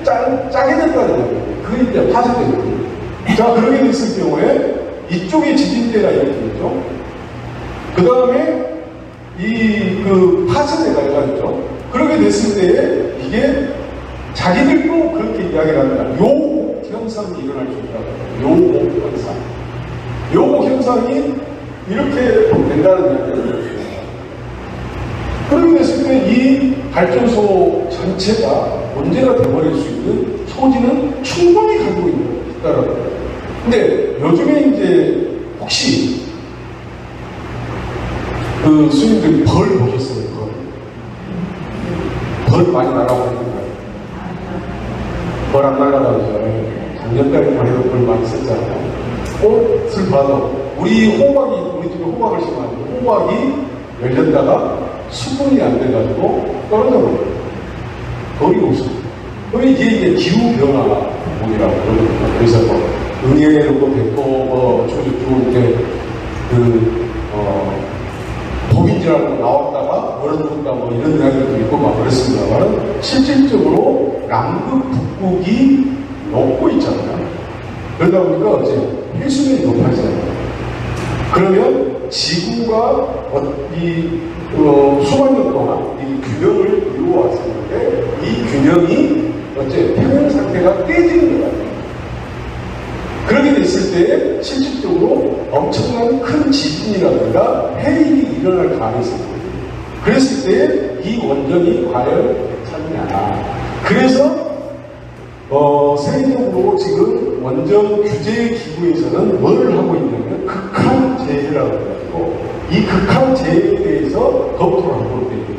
짜게 됐다는 거예요. 그게 이제 파쇄되거든요. 자, 그렇게 됐을 경우에 이쪽에 지진대가 이렇게 있죠. 그 다음에 그 파쇄대가 있죠. 그렇게 됐을 때에 이게 자기들도 그렇게 이야기를 합니다. 요곡 현상이 일어날 수 있다고. 요곡 현상. 요곡 현상이 이렇게 된다는 이야기를 그렇게 됐을 때 이 발전소 전체가 문제가 되어버릴 수 있는 소지는 충분히 가지고 있다라는 거예요. 근데 요즘에 이제 혹시 그 스님들이 벌 보셨어요? 벌 많이 날아오는 거예요. 벌 안 날아가죠. 작년까지만 해도 벌 많이 썼잖아요. 꽃을 봐도 우리 집에 호박을 심었는데 호박이 열렸다가 수분이 안 돼가지고 떨어져버려요. 벌이 없어요. 그럼 이게 기후변화 부분이라고 그러거든요. 그래서 뭐 응애로고 됐고 뭐 저쪽 이제 독인지라고 나왔다가 멀어졌다 뭐 이런 이야기도 있고 막 그랬습니다만 실질적으로 남극 북극이 녹고 있잖아요. 그러다 보니까 이제 해수면이 높아지잖아요. 그러면 지구가 수만 년 동안 이 균형을 이루어왔었는데 이 균형이 어째 평형 상태가 깨지는 거예요. 그렇게 됐을 때 실질적으로 엄청난 큰 지진이라든가 해일이 일어날 가능성이 있거든요. 그랬을 때 이 원전이 과연 괜찮냐. 그래서 세계적으로 지금 원전 규제 기구에서는 뭘 하고 있냐면 극한재해라고 해가지고 이 극한재해에 대해서 검토를 하고 있거든요.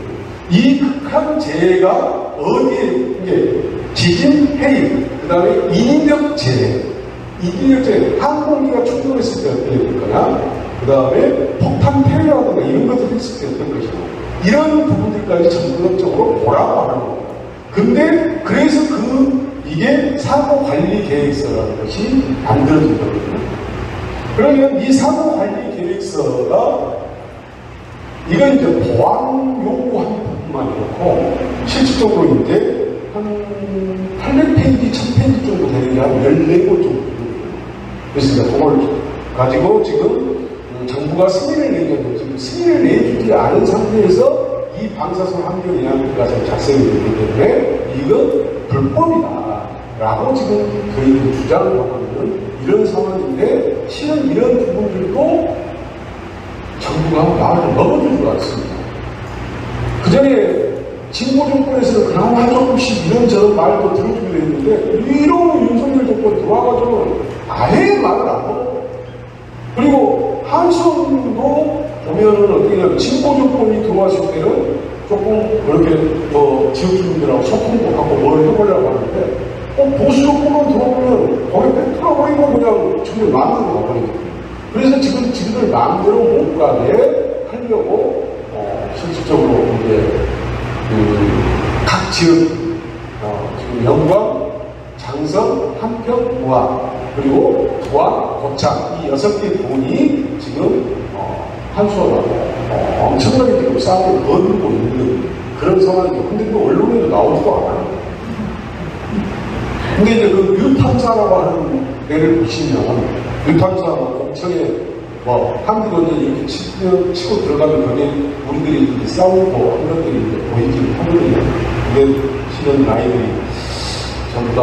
이 극한재해가 어디에 이게 지진, 해일, 그 다음에 인위적 재해, 인위적 항공기가 충돌했을 때 어떻게 될 거냐, 그 다음에 폭탄 테러라든가 이런 것들 했을 때 어떨 것이고 이런 부분들까지 전국적으로 보라고 하는 겁니다. 근데 그래서 이게 사고관리 계획서라는 것이 만들어진 거거든요. 그러면 이 사고관리 계획서가 이건 이제 보안 요구하는 부분만 그렇고 실질적으로 이제 한 800페이지, 1000페이지 정도 되는 게 한 14곳 정도 되거든요. 그래서 이제 그걸 가지고 지금 정부가 승인을 내줬는데 지금 승인을 내주지 않은 상태에서 이 방사선 환경 영향까지 작성이 되기 때문에 이건 불법이다 라고 지금 저희들 주장을 하고 있는 이런 상황인데 실은 이런 부분들도 정부가 말을 넘어줄 줄 알았습니다. 그 전에 진보 정권에서는 그나마 조금씩 이런저런 말도 들어주기로 했는데 이런 윤석열 정권 들어와가지고 아예 말을 안 하고 그리고 한수원도 보면은 어떻게 되냐면 진보 정권이 들어왔을 때는 조금 그렇게 지역 주민들하고 소통도 하고 뭘 해보려고 하는데 보수 정권만 들어오면 거의 뺏어버리고 그냥 정말 마음대로 가버리거든요. 그래서 지금 지들 마음대로 못 가게 하려고 실질적으로 이제 각 지역 지금 영광, 장성, 한평, 부안 그리고 부안, 고창 이 6개 부분이 지금 한수원하고 엄청나게 지금 싸움을 걸고 있는 그런 상황이죠. 근데 또 언론에도 나오지도 않아요. 근데 이제 그 유탐사라고 하는 데를 보시면 유탐사 공청에 한국 언제 이렇게 치고 들어가면 거기에 우리들이 싸우고 한 것들이 이제 보이긴 하거든요. 근데 실은 아이들이 전부 다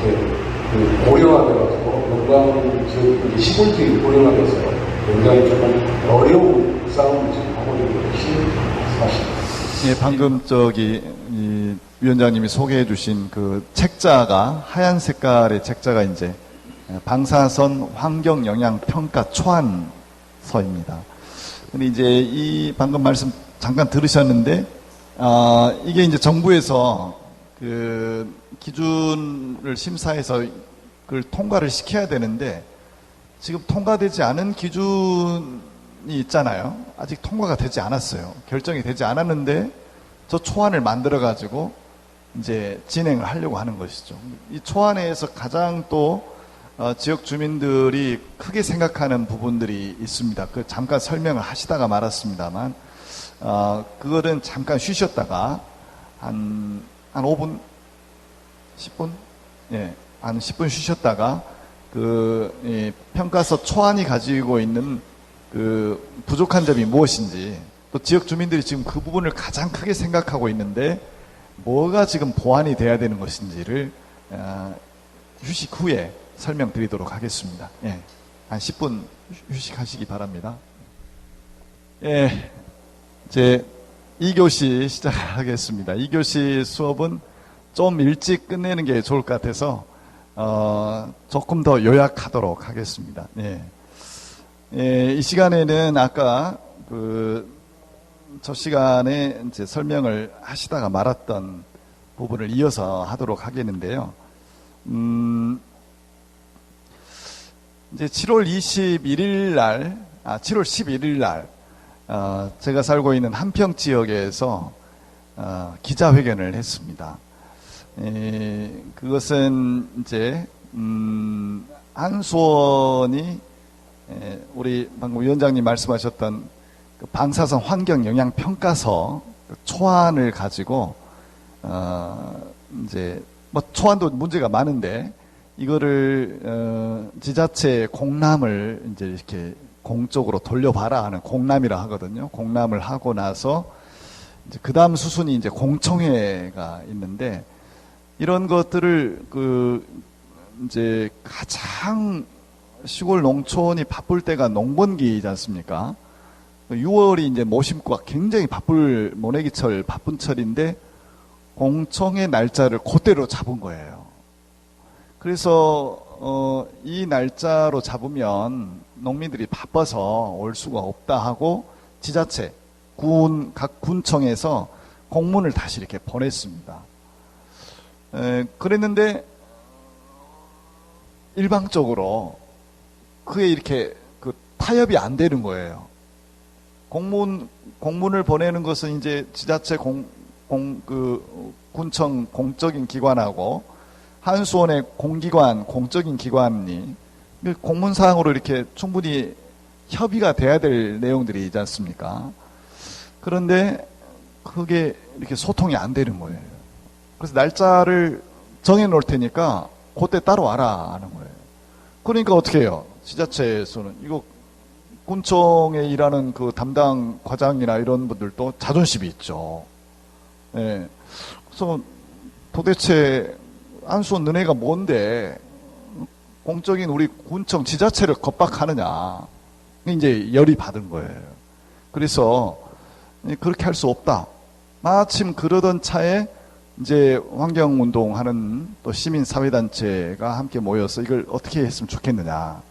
이렇게 고령화돼가지고 영광 지역 시골 지역이 고령화돼서 굉장히 조금 어려운 싸움을 지금 하고 있는 것이 사실입니다. 예, 방금 이 위원장님이 소개해 주신 그 책자가 하얀 색깔의 책자가 이제 방사선 환경 영향 평가 초안서입니다. 근데 이제 이 방금 말씀 잠깐 들으셨는데 이게 이제 정부에서 그 기준을 심사해서 그걸 통과를 시켜야 되는데 지금 통과되지 않은 기준이 있잖아요. 아직 통과가 되지 않았어요. 결정이 되지 않았는데 저 초안을 만들어 가지고 이제 진행을 하려고 하는 것이죠. 이 초안에서 가장 또 지역 주민들이 크게 생각하는 부분들이 있습니다. 그 잠깐 설명을 하시다가 말았습니다만 그거는 잠깐 쉬셨다가 한 5분 10분? 예, 한 10분 쉬셨다가 평가서 초안이 가지고 있는 그 부족한 점이 무엇인지 또 지역 주민들이 지금 그 부분을 가장 크게 생각하고 있는데 뭐가 지금 보완이 돼야 되는 것인지를 휴식 후에 설명드리도록 하겠습니다. 예, 한 10분 휴식하시기 바랍니다. 예, 이제 2교시 시작하겠습니다. 2교시 수업은 좀 일찍 끝내는 게 좋을 것 같아서 조금 더 요약하도록 하겠습니다. 예. 예, 이 시간에는 아까 첫 시간에 이제 설명을 하시다가 말았던 부분을 이어서 하도록 하겠는데요. 이제 7월 21일 날, 7월 11일 날, 제가 살고 있는 한평 지역에서 기자회견을 했습니다. 그것은 이제 한수원이 우리 방금 위원장님 말씀하셨던 그 방사선 환경 영향 평가서 초안을 가지고 이제 뭐 초안도 문제가 많은데 이거를 지자체 공람을 이제 이렇게 공적으로 돌려봐라 하는 공람이라 하거든요. 공람을 하고 나서 이제 그 다음 수순이 이제 공청회가 있는데 이런 것들을 이제 가장 시골 농촌이 바쁠 때가 농번기이지 않습니까? 6월이 이제 모심과 굉장히 바쁠 모내기철 바쁜 철인데 공청회 날짜를 그대로 잡은 거예요. 그래서 이 날짜로 잡으면 농민들이 바빠서 올 수가 없다 하고 지자체 각 군청에서 공문을 다시 이렇게 보냈습니다. 그랬는데 일방적으로 그게 이렇게 타협이 안 되는 거예요. 공문을 보내는 것은 이제 지자체 군청 공적인 기관하고 한수원의 공기관 공적인 기관이 공문사항으로 이렇게 충분히 협의가 돼야 될 내용들이 있지 않습니까? 그런데 그게 이렇게 소통이 안 되는 거예요. 그래서 날짜를 정해 놓을 테니까 그때 따라와라 하는 거예요. 그러니까 어떻게 해요? 지자체에서는 이거 군청에 일하는 그 담당 과장이나 이런 분들도 자존심이 있죠. 예. 그래서 도대체 한수원 너네가 뭔데 공적인 우리 군청 지자체를 겁박하느냐. 이제 열이 받은 거예요. 그래서 그렇게 할 수 없다. 마침 그러던 차에 이제 환경운동하는 또 시민사회단체가 함께 모여서 이걸 어떻게 했으면 좋겠느냐.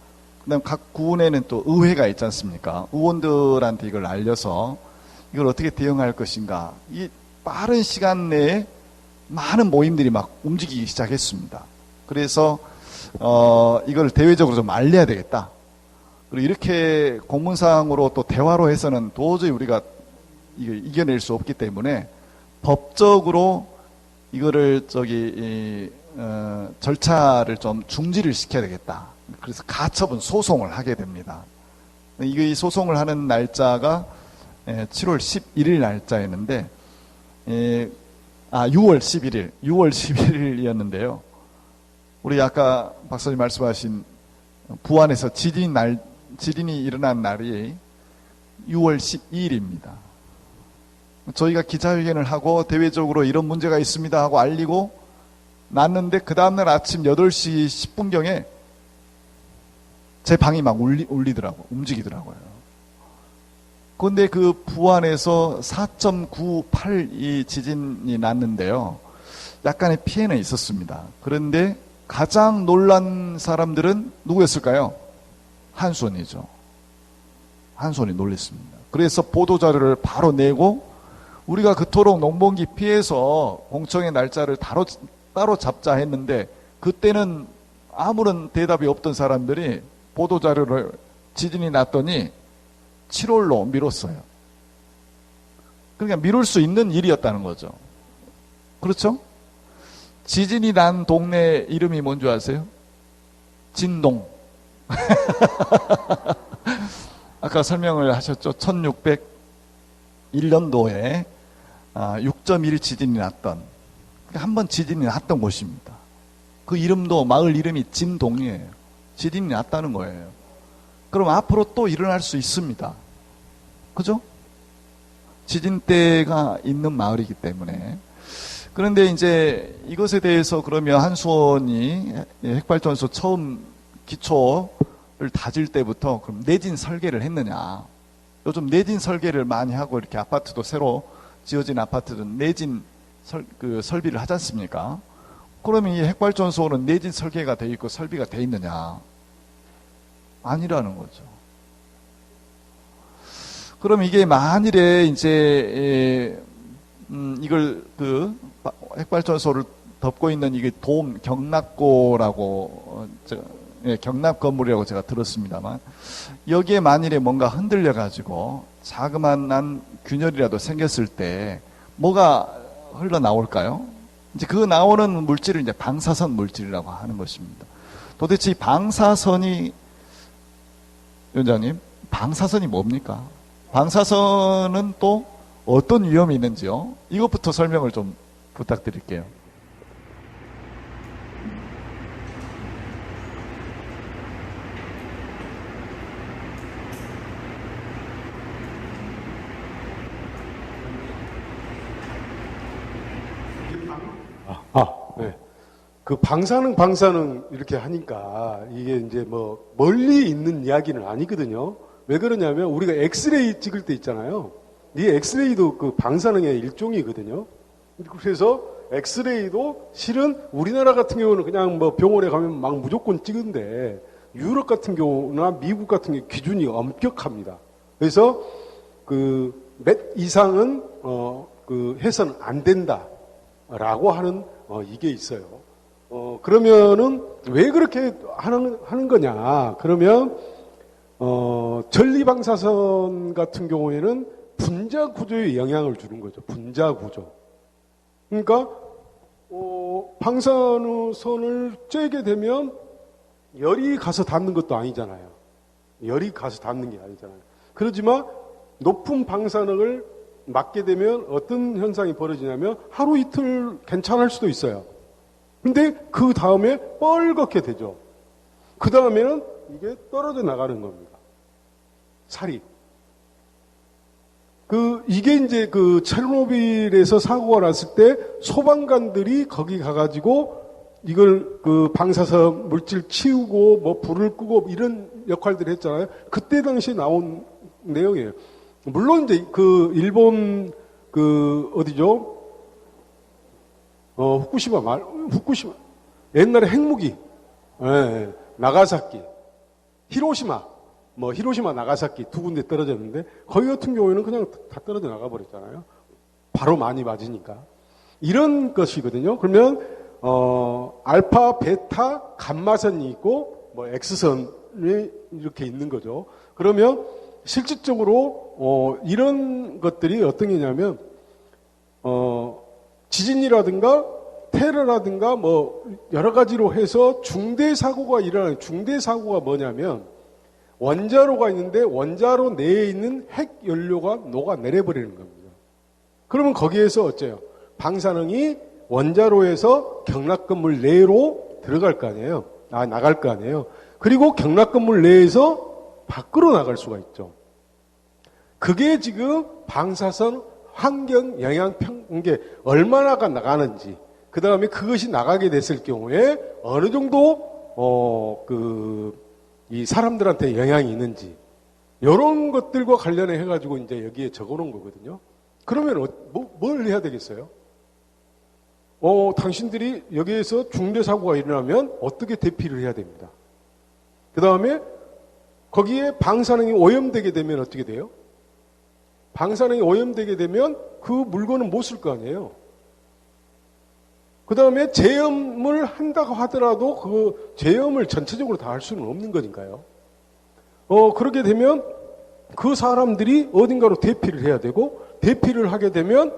그 다음 각 구원에는 또 의회가 있지 않습니까? 의원들한테 이걸 알려서 이걸 어떻게 대응할 것인가. 이 빠른 시간 내에 많은 모임들이 막 움직이기 시작했습니다. 그래서 이걸 대외적으로 좀 알려야 되겠다. 그리고 이렇게 공문상으로 또 대화로 해서는 도저히 우리가 이겨낼 수 없기 때문에 법적으로 이거를 절차를 좀 중지를 시켜야 되겠다. 그래서 가처분 소송을 하게 됩니다. 이 소송을 하는 날짜가 7월 11일 날짜였는데 6월 11일이었는데요. 우리 아까 박사님 말씀하신 부안에서 지진이 일어난 날이 6월 12일입니다. 저희가 기자회견을 하고 대외적으로 이런 문제가 있습니다 하고 알리고 났는데 그 다음날 아침 8시 10분경에 제 방이 막 움직이더라고요. 그런데 그 부안에서 4.98이 지진이 났는데요. 약간의 피해는 있었습니다. 그런데 가장 놀란 사람들은 누구였을까요? 한수원이죠. 한수원이 놀랐습니다. 그래서 보도자료를 바로 내고 우리가 그토록 농번기 피해서 공청회 날짜를 따로 잡자 했는데 그때는 아무런 대답이 없던 사람들이 보도자료를 지진이 났더니 7월로 미뤘어요. 그러니까 미룰 수 있는 일이었다는 거죠. 그렇죠? 지진이 난 동네 이름이 뭔지 아세요? 진동. 아까 설명을 하셨죠. 1601년도에 6.1 지진이 났던, 한번 지진이 났던 곳입니다. 그 이름도 마을 이름이 진동이에요. 지진이 났다는 거예요. 그럼 앞으로 또 일어날 수 있습니다. 그죠? 지진대가 있는 마을이기 때문에. 그런데 이제 이것에 대해서 그러면 한수원이 핵발전소 처음 기초를 다질 때부터 그럼 내진 설계를 했느냐? 요즘 내진 설계를 많이 하고 이렇게 아파트도 새로 지어진 아파트는 내진 설비를 하지 않습니까? 그러면 이 핵발전소는 내진 설계가 돼 있고 설비가 돼 있느냐? 아니라는 거죠. 그럼 이게 만일에 이제 이걸 핵발전소를 덮고 있는 이게 경납고라고 경납 건물이라고 제가 들었습니다만 여기에 만일에 뭔가 흔들려 가지고 자그마한 균열이라도 생겼을 때 뭐가 흘러나올까요? 이제 그 나오는 물질을 이제 방사선 물질이라고 하는 것입니다. 도대체 이 방사선이, 위원장님, 방사선이 뭡니까? 방사선은 또 어떤 위험이 있는지요? 이것부터 설명을 좀 부탁드릴게요. 네. 그 방사능 이렇게 하니까 이게 이제 뭐 멀리 있는 이야기는 아니거든요. 왜 그러냐면 우리가 엑스레이 찍을 때 있잖아요. 이 엑스레이도 그 방사능의 일종이거든요. 그래서 엑스레이도 실은 우리나라 같은 경우는 그냥 뭐 병원에 가면 막 무조건 찍은데 유럽 같은 경우나 미국 같은 경우 기준이 엄격합니다. 그래서 그 몇 이상은 해서는 안 된다라고 하는 이게 있어요. 그러면은 왜 그렇게 하는 거냐? 그러면 전리방사선 같은 경우에는 분자 구조에 영향을 주는 거죠. 분자 구조. 그러니까 방사선을 쬐게 되면 열이 가서 닿는 것도 아니잖아요. 열이 가서 닿는 게 아니잖아요. 그렇지만 높은 방사능을 맞게 되면 어떤 현상이 벌어지냐면 하루 이틀 괜찮을 수도 있어요. 근데 그 다음에 뻘겋게 되죠. 그 다음에는 이게 떨어져 나가는 겁니다. 살이. 이게 이제 체르노빌에서 사고가 났을 때 소방관들이 거기 가가지고 이걸 방사선 물질 치우고 뭐 불을 끄고 이런 역할들을 했잖아요. 그때 당시에 나온 내용이에요. 물론 이제 일본 어디죠? 후쿠시마 옛날에 핵무기, 예, 나가사키, 히로시마 나가사키 두 군데 떨어졌는데 거기 같은 경우에는 그냥 다 떨어져 나가 버렸잖아요. 바로 많이 맞으니까 이런 것이거든요. 그러면 알파, 베타, 감마선이 있고 뭐 X선이 이렇게 있는 거죠. 그러면 실질적으로 이런 것들이 어떤 게냐면 지진이라든가 테러라든가 뭐 여러 가지로 해서 중대 사고가 일어나는 중대 사고가 뭐냐면 원자로가 있는데 원자로 내에 있는 핵 연료가 녹아내려 버리는 겁니다. 그러면 거기에서 어째요? 방사능이 원자로에서 경락 건물 내로 들어갈 거 아니에요. 나갈 거 아니에요. 그리고 경락 건물 내에서 밖으로 나갈 수가 있죠. 그게 지금 방사선 환경 영향 평균 얼마나가 나가는지, 그 다음에 그것이 나가게 됐을 경우에 어느 정도 이 사람들한테 영향이 있는지 이런 것들과 관련해 해가지고 이제 여기에 적어놓은 거거든요. 그러면 뭘 해야 되겠어요? 당신들이 여기에서 중대 사고가 일어나면 어떻게 대피를 해야 됩니다. 그 다음에 거기에 방사능이 오염되게 되면 어떻게 돼요? 방사능이 오염되게 되면 그 물건은 못 쓸 거 아니에요. 그 다음에 제염을 한다고 하더라도 그 제염을 전체적으로 다 할 수는 없는 거니까요. 그렇게 되면 그 사람들이 어딘가로 대피를 해야 되고, 대피를 하게 되면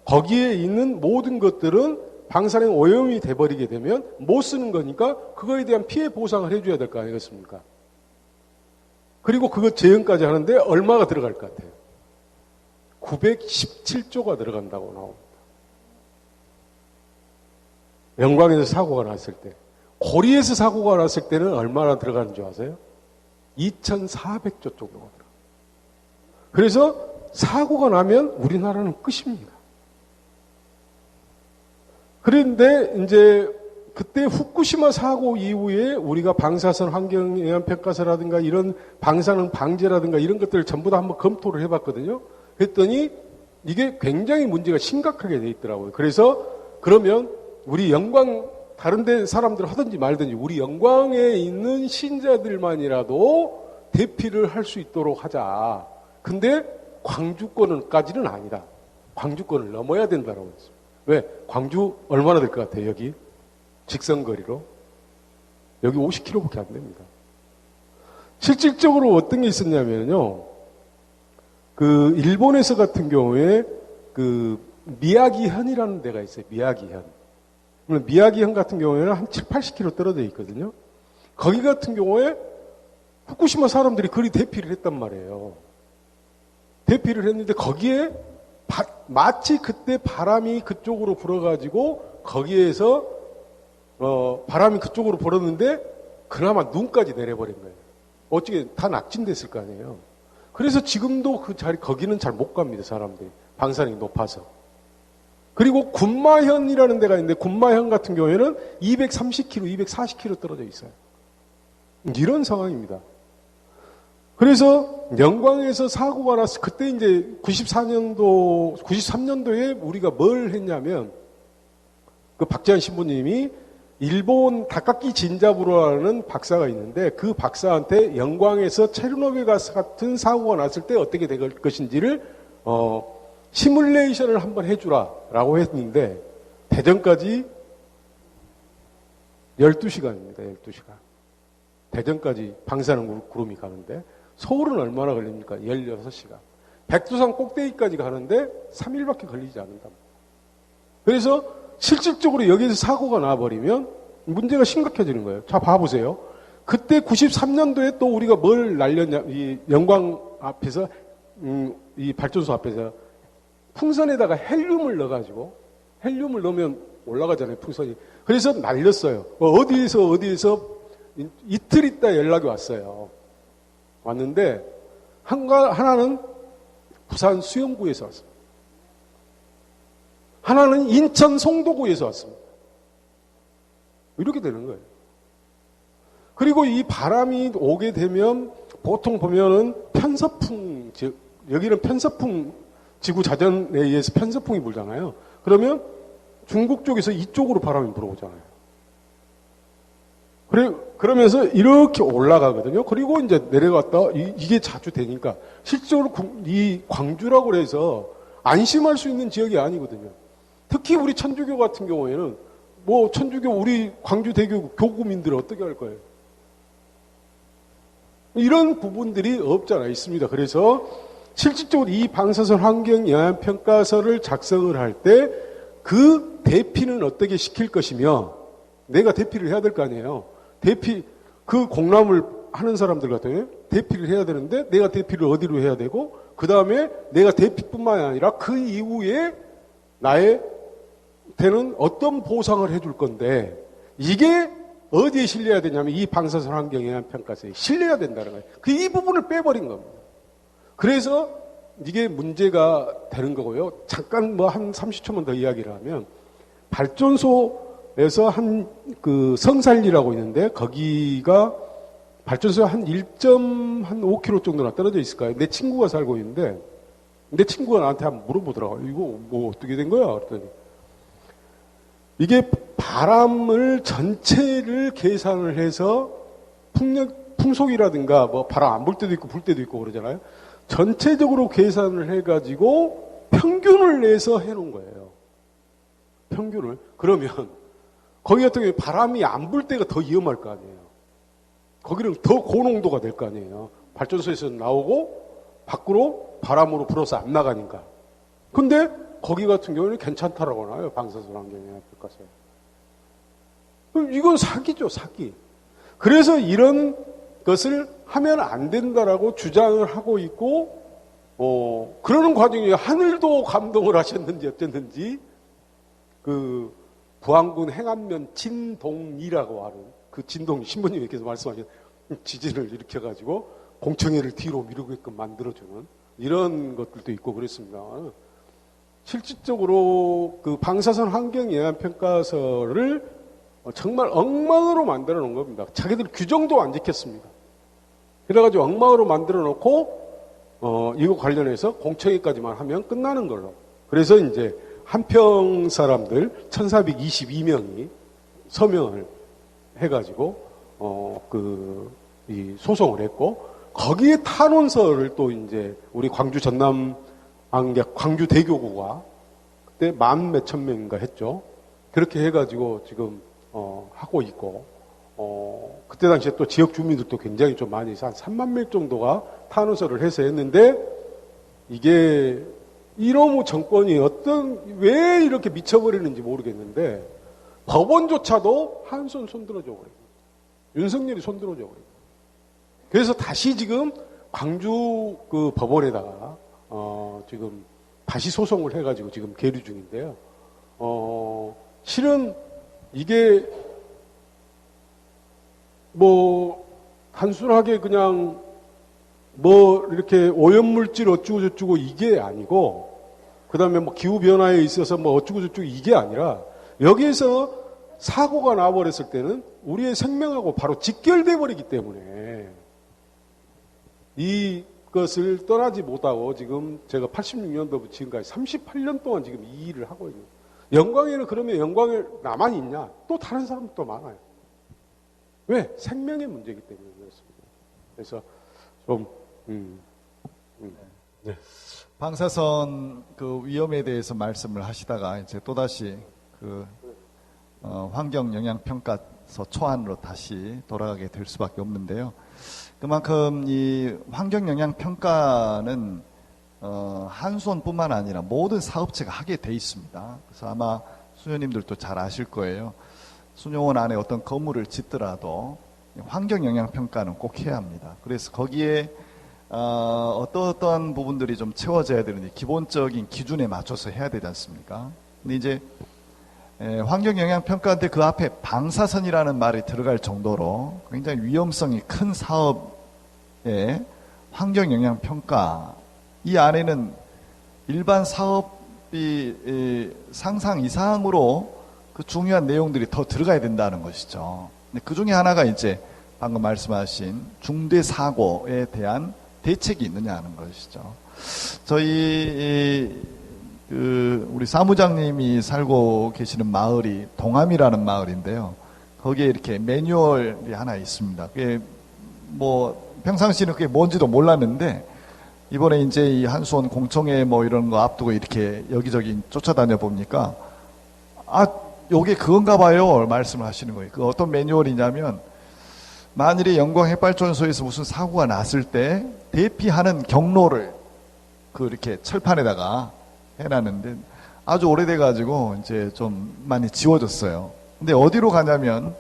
거기에 있는 모든 것들은 방사능 오염이 돼버리게 되면 못 쓰는 거니까 그거에 대한 피해 보상을 해줘야 될 거 아니겠습니까? 그리고 그거 제형까지 하는데 얼마가 들어갈 것 같아요? 917조가 들어간다고 나옵니다. 영광에서 사고가 났을 때. 고리에서 사고가 났을 때는 얼마나 들어가는 줄 아세요? 2400조 정도가 들어가요. 그래서 사고가 나면 우리나라는 끝입니다. 그런데 이제 그때 후쿠시마 사고 이후에 우리가 방사선 환경영향평가서라든가 이런 방사능 방제라든가 이런 것들을 전부 다 한번 검토를 해봤거든요. 그랬더니 이게 굉장히 문제가 심각하게 돼 있더라고요. 그래서 그러면 우리 영광 다른 데 사람들 하든지 말든지 우리 영광에 있는 신자들만이라도 대피를 할 수 있도록 하자. 근데 광주권까지는 아니다. 광주권을 넘어야 된다라고 했습니다. 왜? 광주 얼마나 될 것 같아요, 여기? 직선거리로? 여기 50km밖에 안 됩니다. 실질적으로 어떤 게 있었냐면요. 그, 일본에서 같은 경우에 그, 미야기현이라는 데가 있어요. 미야기현. 미야기현 같은 경우에는 한 7, 80km 떨어져 있거든요. 거기 같은 경우에 후쿠시마 사람들이 거리 대피를 했단 말이에요. 대피를 했는데 거기에 마치 그때 바람이 그쪽으로 불어가지고 거기에서 바람이 그쪽으로 불었는데 그나마 눈까지 내려버린 거예요. 어떻게 다 낙진됐을 거 아니에요. 그래서 지금도 그 자리 거기는 잘 못 갑니다. 사람들이 방사능이 높아서. 그리고 군마현이라는 데가 있는데 군마현 같은 경우에는 230km, 240km 떨어져 있어요. 이런 상황입니다. 그래서 영광에서 사고가 났을 그때 이제 93년도에 우리가 뭘 했냐면 그 박재환 신부님이 일본 다카키 진자부로라는 박사가 있는데 그 박사한테 영광에서 체르노빌 가스 같은 사고가 났을 때 어떻게 될 것인지를 시뮬레이션을 한번 해주라라고 했는데 대전까지 12시간입니다. 12시간. 대전까지 방사능 구름이 가는데 서울은 얼마나 걸립니까? 16시간. 백두산 꼭대기까지 가는데 3일밖에 걸리지 않는다. 그래서 실질적으로 여기서 사고가 나버리면 문제가 심각해지는 거예요. 자, 봐보세요. 그때 93년도에 또 우리가 뭘 날렸냐, 이 영광 앞에서, 이 발전소 앞에서 풍선에다가 헬륨을 넣어가지고, 헬륨을 넣으면 올라가잖아요, 풍선이. 그래서 날렸어요. 어디에서 이틀 있다 연락이 왔어요. 왔는데, 하나는 부산 수영구에서 왔습니다. 하나는 인천 송도구에서 왔습니다. 이렇게 되는 거예요. 그리고 이 바람이 오게 되면 보통 보면은 편서풍, 즉 여기는 편서풍 지구 자전에 의해서 편서풍이 불잖아요. 그러면 중국 쪽에서 이쪽으로 바람이 불어오잖아요. 그러면서 이렇게 올라가거든요. 그리고 이제 내려갔다 이게 자주 되니까 실제로 이 광주라고 해서 안심할 수 있는 지역이 아니거든요. 특히 우리 천주교 같은 경우에는 뭐 천주교 우리 광주대교 교구민들 어떻게 할 거예요? 이런 부분들이 없잖아요. 있습니다. 그래서 실질적으로 이 방사선 환경 영향 평가서를 작성을 할 때 그 대피는 어떻게 시킬 것이며 내가 대피를 해야 될 거 아니에요. 그 공람을 하는 사람들 같은 경우에 대피를 해야 되는데 내가 대피를 어디로 해야 되고 그 다음에 내가 대피뿐만 아니라 그 이후에 나의 때는 어떤 보상을 해줄 건데 이게 어디에 실려야 되냐면 이 방사선 환경 영향 평가서에 실려야 된다는 거예요. 이 부분을 빼버린 겁니다. 그래서 이게 문제가 되는 거고요. 잠깐 뭐 한 30초만 더 이야기를 하면 발전소에서 그 성산리라고 있는데 거기가 발전소에 한 1.5km 정도나 떨어져 있을 거예요. 내 친구가 살고 있는데 내 친구가 나한테 한번 물어보더라고요. 이거 뭐 어떻게 된 거야? 그랬더니 이게 바람을 전체를 계산을 해서 풍속이라든가 뭐 바람 안 불 때도 있고 불 때도 있고 그러잖아요. 전체적으로 계산을 해가지고 평균을 내서 해놓은 거예요. 평균을. 그러면 거기 같은 경우에 바람이 안 불 때가 더 위험할 거 아니에요. 거기는 더 고농도가 될 거 아니에요. 발전소에서 나오고 밖으로 바람으로 불어서 안 나가니까. 근데 거기 같은 경우는 괜찮다라고 나와요. 방사선 환경영향 평가서에. 이건 사기죠, 사기. 그래서 이런 것을 하면 안 된다라고 주장을 하고 있고, 그러는 과정에 하늘도 감동을 하셨는지 어쨌는지, 그, 부안군 행안면 진동이라고 하는, 그 진동, 신부님께서 말씀하신 지진을 일으켜가지고 공청회를 뒤로 미루게끔 만들어주는 이런 것들도 있고 그랬습니다. 실질적으로 그 방사선 환경 영향 평가서를 정말 엉망으로 만들어 놓은 겁니다. 자기들 규정도 안 지켰습니다. 그래가지고 엉망으로 만들어 놓고 이거 관련해서 공청회까지만 하면 끝나는 걸로. 그래서 이제 한평 사람들 1422명이 서명을 해가지고 이 소송을 했고, 거기에 탄원서를 또 이제 우리 광주 전남 광주 대교구가 그때 10,000 몇천 명인가 했죠. 그렇게 해가지고 지금 하고 있고, 그때 당시에 또 지역 주민들도 굉장히 좀 많이 한 3만 명 정도가 탄원서를 해서 했는데, 이게 이놈의 정권이 왜 이렇게 미쳐버리는지 모르겠는데, 법원조차도 한손 손들어줘 버려요. 윤석열이 손들어줘 버려요. 그래서 다시 지금 광주 그 법원에다가 지금 다시 소송을 해가지고 지금 계류 중인데요. 실은 이게 뭐 단순하게 그냥 뭐 이렇게 오염물질 어쩌고저쩌고 이게 아니고, 그 다음에 뭐 기후변화에 있어서 뭐 어쩌고저쩌고 이게 아니라, 여기에서 사고가 나버렸을 때는 우리의 생명하고 바로 직결돼 버리기 때문에 이것을 떠나지 못하고 지금 제가 86년도부터 지금까지 38년 동안 지금 이 일을 하고 있는. 영광에는 그러면 영광에 나만 있냐? 또 다른 사람도 많아요. 왜? 생명의 문제이기 때문에 그렇습니다. 그래서 좀 네. 방사선 그 위험에 대해서 말씀을 하시다가 이제 또다시 그 환경 영향 평가서 초안으로 다시 돌아가게 될 수밖에 없는데요. 그만큼 이 환경 영향 평가는 한수원뿐만 아니라 모든 사업체가 하게 돼 있습니다. 그래서 아마 수녀님들도 잘 아실 거예요. 수녀원 안에 어떤 건물을 짓더라도 환경 영향 평가는 꼭 해야 합니다. 그래서 거기에 어떠한 부분들이 좀 채워져야 되는지 기본적인 기준에 맞춰서 해야 되지 않습니까? 근데 이제 환경 영향 평가인데 그 앞에 방사선이라는 말이 들어갈 정도로 굉장히 위험성이 큰 사업의 환경 영향 평가, 이 안에는 일반 사업이 상상 이상으로 그 중요한 내용들이 더 들어가야 된다는 것이죠. 근데 그 중에 하나가 이제 방금 말씀하신 중대 사고에 대한 대책이 있느냐는 것이죠. 저희 우리 사무장님이 살고 계시는 마을이 동암이라는 마을인데요. 거기에 이렇게 매뉴얼이 하나 있습니다. 그게 뭐 평상시는 그게 뭔지도 몰랐는데, 이번에 이제 이 한수원 공청회 뭐 이런 거 앞두고 이렇게 여기저기 쫓아다녀 보니까 요게 그건가 봐요 말씀을 하시는 거예요. 그 어떤 매뉴얼이냐면, 만일에 영광 핵발전소에서 무슨 사고가 났을 때 대피하는 경로를 이렇게 철판에다가 해놨는데 아주 오래돼가지고 이제 좀 많이 지워졌어요. 근데 어디로 가냐면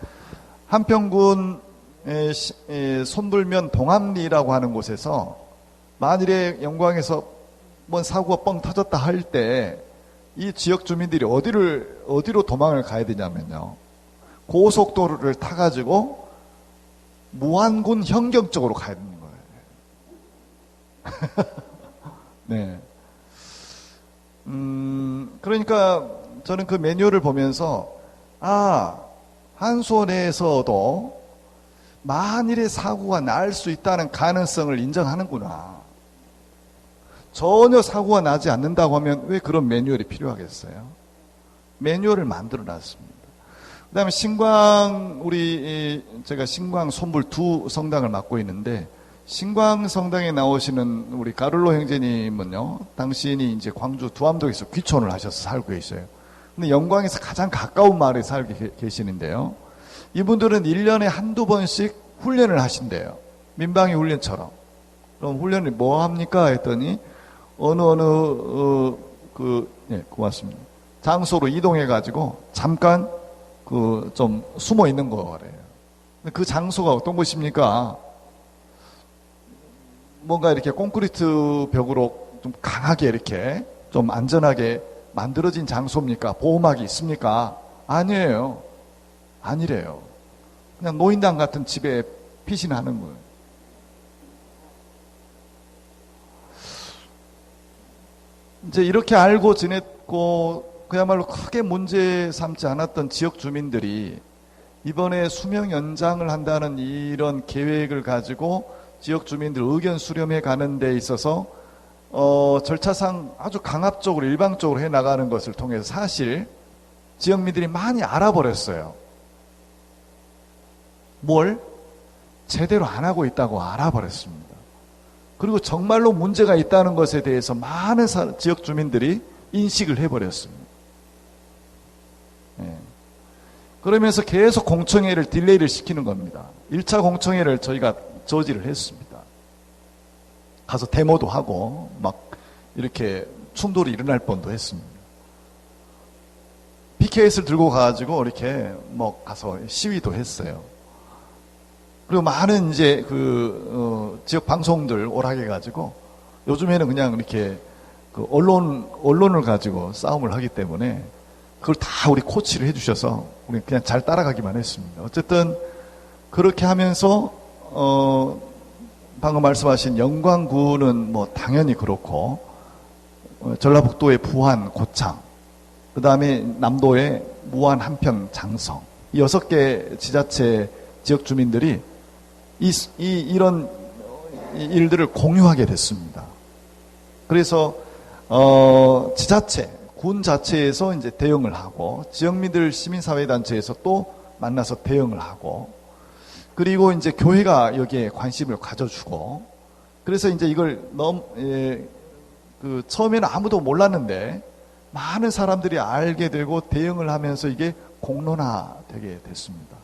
한평군 손불면 동암리라고 하는 곳에서 만일에 영광에서 뭔 사고가 뻥 터졌다 할 때 이 지역 주민들이 어디로 도망을 가야 되냐면요, 고속도로를 타가지고 무안군 현경 쪽으로 가야 되는 거예요. 네. 그러니까 저는 그 매뉴얼을 보면서 한수원에서도 만일에 사고가 날 수 있다는 가능성을 인정하는구나. 전혀 사고가 나지 않는다고 하면 왜 그런 매뉴얼이 필요하겠어요? 매뉴얼을 만들어 놨습니다. 그 다음에 제가 신광 손불 2 성당을 맡고 있는데, 신광 성당에 나오시는 우리 가를로 형제님은요, 당신이 이제 광주 두암동에서 귀촌을 하셔서 살고 계셔요. 근데 영광에서 가장 가까운 마을에 살고 계시는데요, 이분들은 1년에 한두 번씩 훈련을 하신대요. 민방위 훈련처럼. 그럼 훈련을 뭐 합니까? 했더니 고맙습니다. 장소로 이동해가지고 잠깐 좀 숨어 있는 거래요. 그 장소가 어떤 곳입니까? 뭔가 이렇게 콘크리트 벽으로 좀 강하게 이렇게 좀 안전하게 만들어진 장소입니까? 보호막이 있습니까? 아니에요. 아니래요. 그냥 노인당 같은 집에 피신하는 거예요. 이제 이렇게 알고 그야말로 크게 문제 삼지 않았던 지역 주민들이 이번에 수명 연장을 한다는 이런 계획을 가지고 지역 주민들 의견 수렴해 가는 데 있어서 절차상 아주 강압적으로 일방적으로 해 나가는 것을 통해서 사실 지역민들이 많이 알아버렸어요. 뭘? 제대로 안 하고 있다고 알아버렸습니다. 그리고 정말로 문제가 있다는 것에 대해서 많은 지역 주민들이 인식을 해버렸습니다. 예. 그러면서 계속 공청회를 딜레이를 시키는 겁니다. 1차 공청회를 저희가 저지를 했습니다. 가서 데모도 하고 막 이렇게 충돌이 일어날 뻔도 했습니다. PKS를 들고 가가지고 이렇게 뭐 가서 시위도 했어요. 그리고 많은 이제 지역 방송들 오락해 가지고 요즘에는 그냥 이렇게 언론을 가지고 싸움을 하기 때문에 그걸 다 우리 코치를 해주셔서 우리 그냥 잘 따라가기만 했습니다. 어쨌든 그렇게 하면서 방금 말씀하신 영광구는 뭐 당연히 그렇고 전라북도의 부안, 고창, 그 다음에 남도의 무안, 한평, 장성 이 6개 지자체 지역 주민들이 이런 일들을 공유하게 됐습니다. 그래서 지자체, 군 자체에서 이제 대응을 하고 지역민들 시민사회단체에서 또 만나서 대응을 하고 그리고 이제 교회가 여기에 관심을 가져주고 그래서 이제 이걸 처음에는 아무도 몰랐는데 많은 사람들이 알게 되고 대응을 하면서 이게 공론화되게 됐습니다.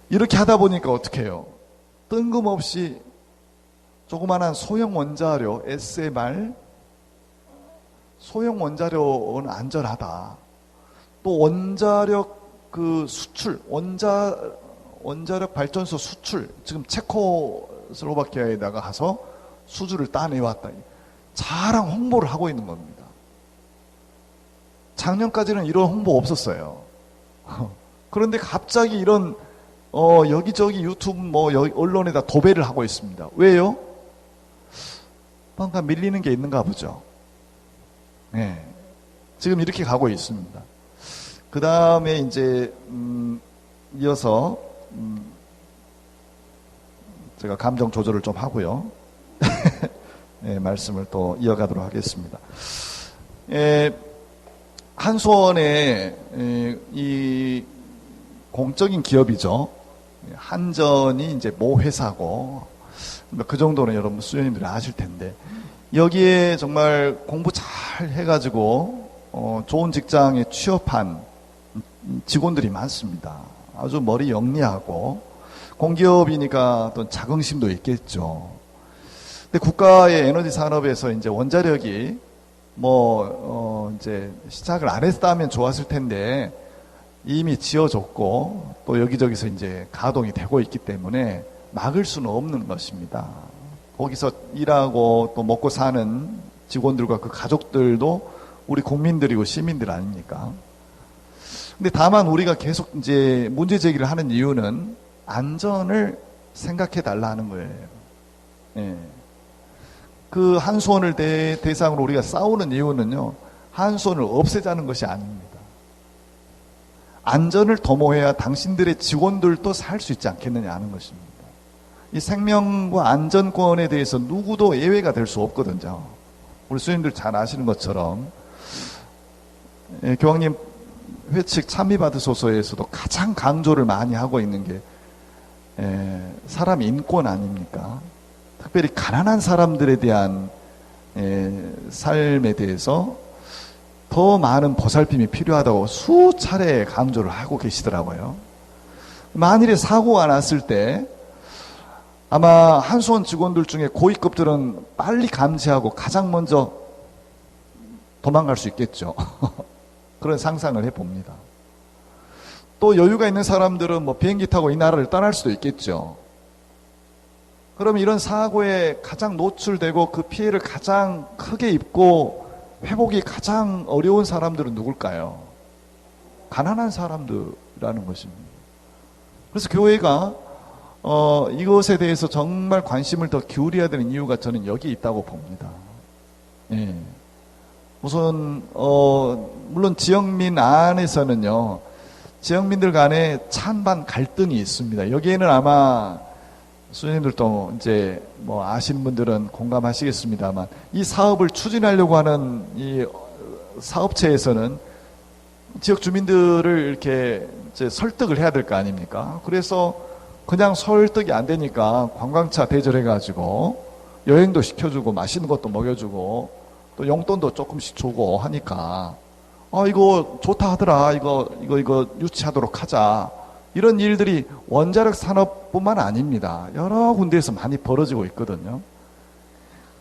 이렇게 하다 보니까 어떻게 해요? 뜬금없이 조그만한 소형 원자료 SMR 소형 원자료는 안전하다. 또 원자력 수출 원자력 발전소 수출 지금 체코슬로바키아에다가 가서 수주를 따내왔다. 자랑 홍보를 하고 있는 겁니다. 작년까지는 이런 홍보 없었어요. 그런데 갑자기 이런 여기저기 유튜브 언론에다 도배를 하고 있습니다. 왜요? 뭔가 밀리는 게 있는가 보죠. 네. 지금 이렇게 가고 있습니다. 그 다음에 이제 이어서 제가 감정 조절을 좀 하고요. 네, 말씀을 또 이어가도록 하겠습니다. 한수원의 이 공적인 기업이죠. 한전이 이제 모 회사고 그 정도는 여러분 수련님들이 아실 텐데 여기에 정말 공부 잘 해가지고 좋은 직장에 취업한 직원들이 많습니다. 아주 머리 영리하고 공기업이니까 어떤 자긍심도 있겠죠. 근데 국가의 에너지 산업에서 이제 원자력이 이제 시작을 안 했다면 좋았을 텐데 이미 지어졌고 또 여기저기서 이제 가동이 되고 있기 때문에 막을 수는 없는 것입니다. 거기서 일하고 또 먹고 사는 직원들과 그 가족들도 우리 국민들이고 시민들 아닙니까? 근데 다만 우리가 계속 이제 문제 제기를 하는 이유는 안전을 생각해 달라 하는 거예요. 예. 그 한수원을 대상으로 우리가 싸우는 이유는요, 한수원을 없애자는 것이 아닙니다. 안전을 도모해야 당신들의 직원들도 살 수 있지 않겠느냐 하는 것입니다. 이 생명과 안전권에 대해서 누구도 예외가 될 수 없거든요. 우리 수님들 잘 아시는 것처럼 교황님 회칙 참미받으소서에서도 가장 강조를 많이 하고 있는 게 사람 인권 아닙니까? 특별히 가난한 사람들에 대한 삶에 대해서 더 많은 보살핌이 필요하다고 수차례 강조를 하고 계시더라고요. 만일에 사고가 났을 때 아마 한수원 직원들 중에 고위급들은 빨리 감지하고 가장 먼저 도망갈 수 있겠죠. 그런 상상을 해봅니다. 또 여유가 있는 사람들은 비행기 타고 이 나라를 떠날 수도 있겠죠. 그럼 이런 사고에 가장 노출되고 그 피해를 가장 크게 입고 회복이 가장 어려운 사람들은 누굴까요? 가난한 사람들이라는 것입니다. 그래서 교회가 이것에 대해서 정말 관심을 더 기울여야 되는 이유가 저는 여기 있다고 봅니다. 예. 우선 물론 지역민 안에서는요, 지역민들 간에 찬반 갈등이 있습니다. 여기에는 아마 수녀님들도 이제 뭐 아시는 분들은 공감하시겠습니다만, 이 사업을 추진하려고 하는 이 사업체에서는 지역 주민들을 이렇게 이제 설득을 해야 될 거 아닙니까? 그래서 그냥 설득이 안 되니까 관광차 대절해가지고 여행도 시켜주고 맛있는 것도 먹여주고 또 용돈도 조금씩 주고 하니까 이거 좋다 하더라. 이거 유치하도록 하자. 이런 일들이 원자력 산업뿐만 아닙니다. 여러 군데에서 많이 벌어지고 있거든요.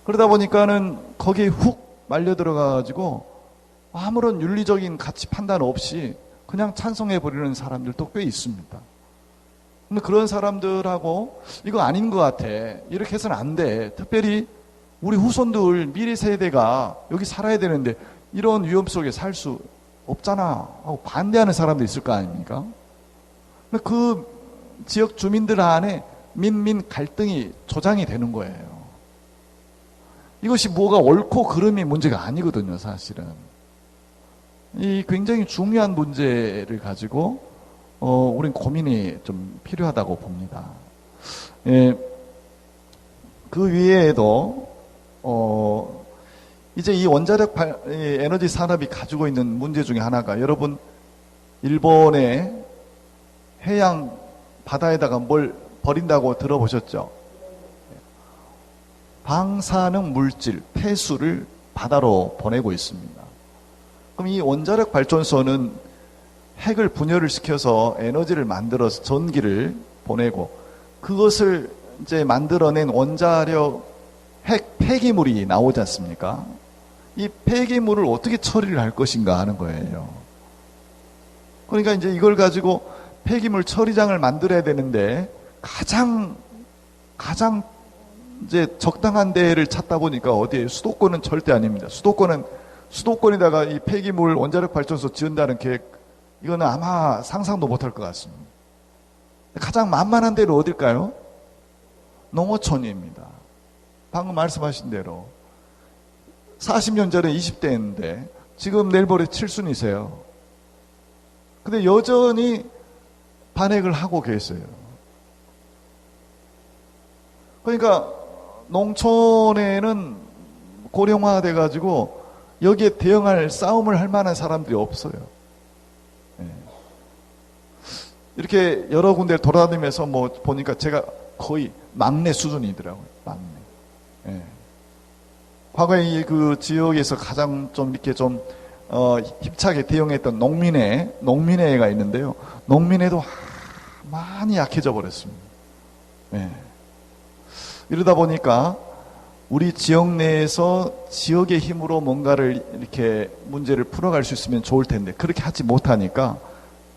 그러다 보니까는 거기에 훅 말려 들어가가지고 아무런 윤리적인 가치 판단 없이 그냥 찬성해 버리는 사람들도 꽤 있습니다. 근데 그런 사람들하고 이거 아닌 것 같아. 이렇게 해서는 안 돼. 특별히 우리 후손들, 미래 세대가 여기 살아야 되는데 이런 위험 속에 살 수 없잖아 하고 반대하는 사람도 있을 거 아닙니까? 근데 그 지역 주민들 안에 민민 갈등이 조장이 되는 거예요. 이것이 뭐가 옳고 그름이 문제가 아니거든요, 사실은. 이 굉장히 중요한 문제를 가지고 우린 고민이 좀 필요하다고 봅니다. 예, 그 위에도 이제 이 원자력 에너지 산업이 가지고 있는 문제 중에 하나가, 여러분 일본의 해양 바다에다가 뭘 버린다고 들어보셨죠? 방사능 물질, 폐수를 바다로 보내고 있습니다. 그럼 이 원자력 발전소는 핵을 분열을 시켜서 에너지를 만들어서 전기를 보내고, 그것을 이제 만들어낸 원자력 핵 폐기물이 나오지 않습니까? 이 폐기물을 어떻게 처리를 할 것인가 하는 거예요. 그러니까 이제 이걸 가지고 폐기물 처리장을 만들어야 되는데 가장 이제 적당한 데를 찾다 보니까 어디에, 수도권은 절대 아닙니다. 수도권에다가 이 폐기물 원자력 발전소 지은다는 계획, 이거는 아마 상상도 못할 것 같습니다. 가장 만만한 데는 어딜까요? 농어촌입니다. 방금 말씀하신 대로 40년 전에 20대인데 지금 내일 모레 칠순이세요. 근데 여전히 반핵을 하고 계세요. 그러니까 농촌에는 고령화돼 가지고 여기에 대응할, 싸움을 할 만한 사람들이 없어요. 이렇게 여러 군데를 돌아다니면서 뭐 보니까 제가 거의 막내 수준이더라고요. 막내. 예. 과거에 이 그 지역에서 가장 좀 이렇게 좀 힘차게 대응했던 농민회가 있는데요. 농민회도 많이 약해져 버렸습니다. 예. 이러다 보니까 우리 지역 내에서 지역의 힘으로 뭔가를 이렇게 문제를 풀어갈 수 있으면 좋을 텐데 그렇게 하지 못하니까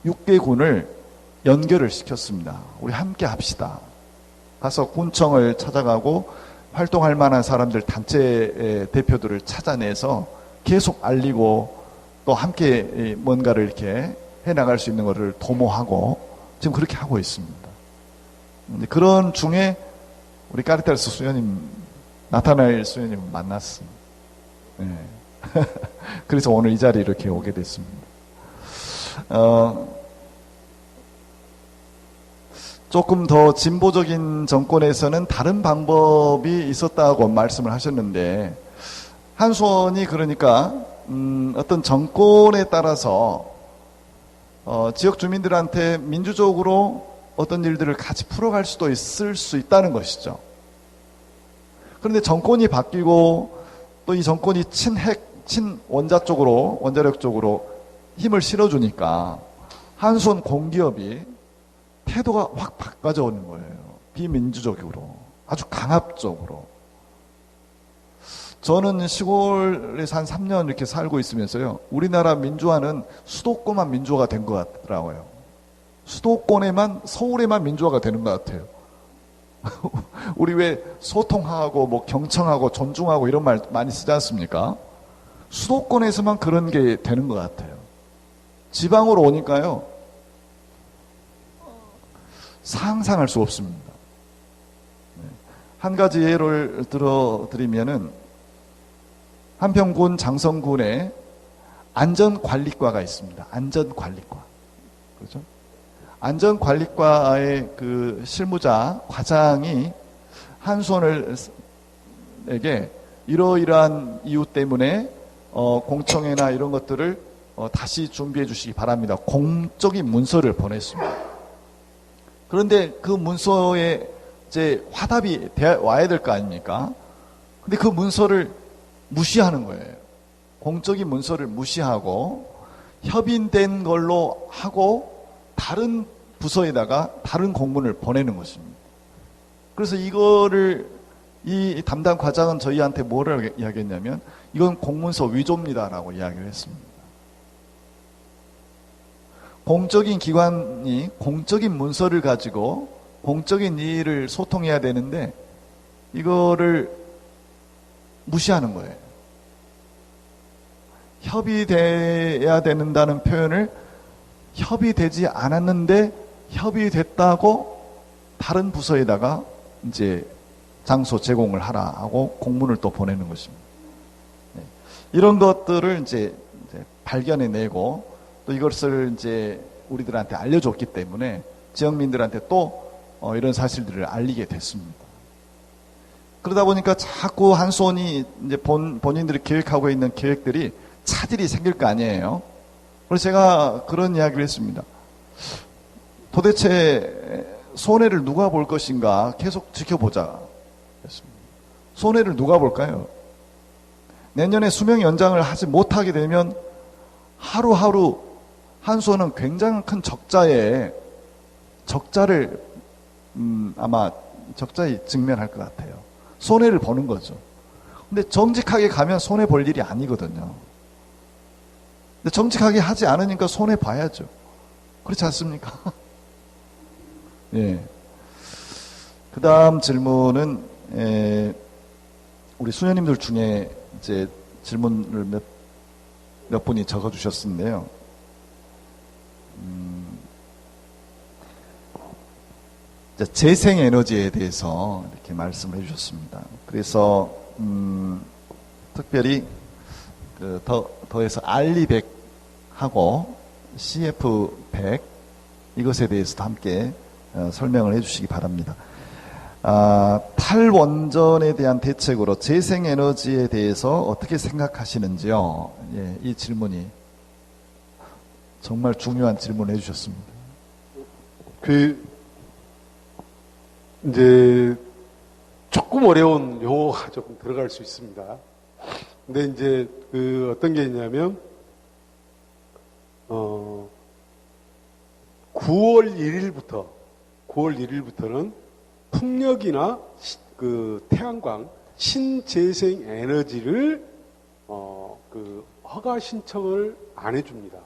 육개군을 연결을 시켰습니다. 우리 함께 합시다. 가서 군청을 찾아가고 활동할 만한 사람들, 단체 대표들을 찾아내서 계속 알리고 또 함께 뭔가를 이렇게 해나갈 수 있는 것을 도모하고 지금 그렇게 하고 있습니다. 그런 중에 우리 까리타르스 수녀님, 나타나엘 수녀님을 만났습니다. 네. 그래서 오늘 이 자리에 이렇게 오게 됐습니다. 조금 더 진보적인 정권에서는 다른 방법이 있었다고 말씀을 하셨는데, 한수원이 그러니까 어떤 정권에 따라서 지역 주민들한테 민주적으로 어떤 일들을 같이 풀어갈 수도 있을 수 있다는 것이죠. 그런데 정권이 바뀌고 또 이 정권이 친원자 쪽으로, 원자력 쪽으로 힘을 실어주니까 한수원 공기업이 태도가 확 바꿔져 오는 거예요. 비민주적으로, 아주 강압적으로. 저는 시골에서 한 3년 이렇게 살고 있으면서요, 우리나라 민주화는 수도권만 민주화가 된 것 같더라고요. 수도권에만, 서울에만 민주화가 되는 것 같아요. 우리 왜 소통하고 뭐 경청하고 존중하고 이런 말 많이 쓰지 않습니까? 수도권에서만 그런 게 되는 것 같아요. 지방으로 오니까요, 상상할 수 없습니다. 한 가지 예를 들어드리면은, 한평군 장성군에 안전관리과가 있습니다. 안전관리과. 그렇죠? 안전관리과의 그 실무자 과장이 한수원에게 이러이러한 이유 때문에 공청회나 이런 것들을 다시 준비해 주시기 바랍니다. 공적인 문서를 보냈습니다. 그런데 그 문서에 이제 화답이 와야 될 거 아닙니까? 근데 그 문서를 무시하는 거예요. 공적인 문서를 무시하고 협의된 걸로 하고 다른 부서에다가 다른 공문을 보내는 것입니다. 그래서 이거를 이 담당 과장은 저희한테 뭐라고 이야기했냐면 이건 공문서 위조입니다라고 이야기를 했습니다. 공적인 기관이 공적인 문서를 가지고 공적인 일을 소통해야 되는데 이거를 무시하는 거예요. 협의돼야 된다는 표현을 협의되지 않았는데 협의됐다고 다른 부서에다가 이제 장소 제공을 하라 하고 공문을 또 보내는 것입니다. 이런 것들을 이제 발견해내고 또 이것을 이제 우리들한테 알려줬기 때문에 지역민들한테 또 이런 사실들을 알리게 됐습니다. 그러다 보니까 자꾸 한수원이 이제 본인들이 계획하고 있는 계획들이 차질이 생길 거 아니에요. 그래서 제가 그런 이야기를 했습니다. 도대체 손해를 누가 볼 것인가 계속 지켜보자. 손해를 누가 볼까요? 내년에 수명 연장을 하지 못하게 되면 하루하루 한수원은 굉장히 큰 적자를 아마 적자에 직면할 것 같아요. 손해를 보는 거죠. 근데 정직하게 가면 손해 볼 일이 아니거든요. 근데 정직하게 하지 않으니까 손해 봐야죠. 그렇지 않습니까? 예. 그 다음 질문은 우리 수녀님들 중에 이제 질문을 몇 분이 적어주셨는데요. 재생에너지에 대해서 이렇게 말씀을 해주셨습니다. 그래서 특별히 더해서 RE100하고 CF100 이것에 대해서도 함께 설명을 해주시기 바랍니다. 탈원전에 대한 대책으로 재생에너지에 대해서 어떻게 생각하시는지요? 예, 이 질문이 정말 중요한 질문을 해주셨습니다. 이제 조금 어려운 용어가 조금 들어갈 수 있습니다. 근데 이제 어떤 게 있냐면 9월 1일부터는 풍력이나 태양광 신재생 에너지를 허가 신청을 안 해줍니다.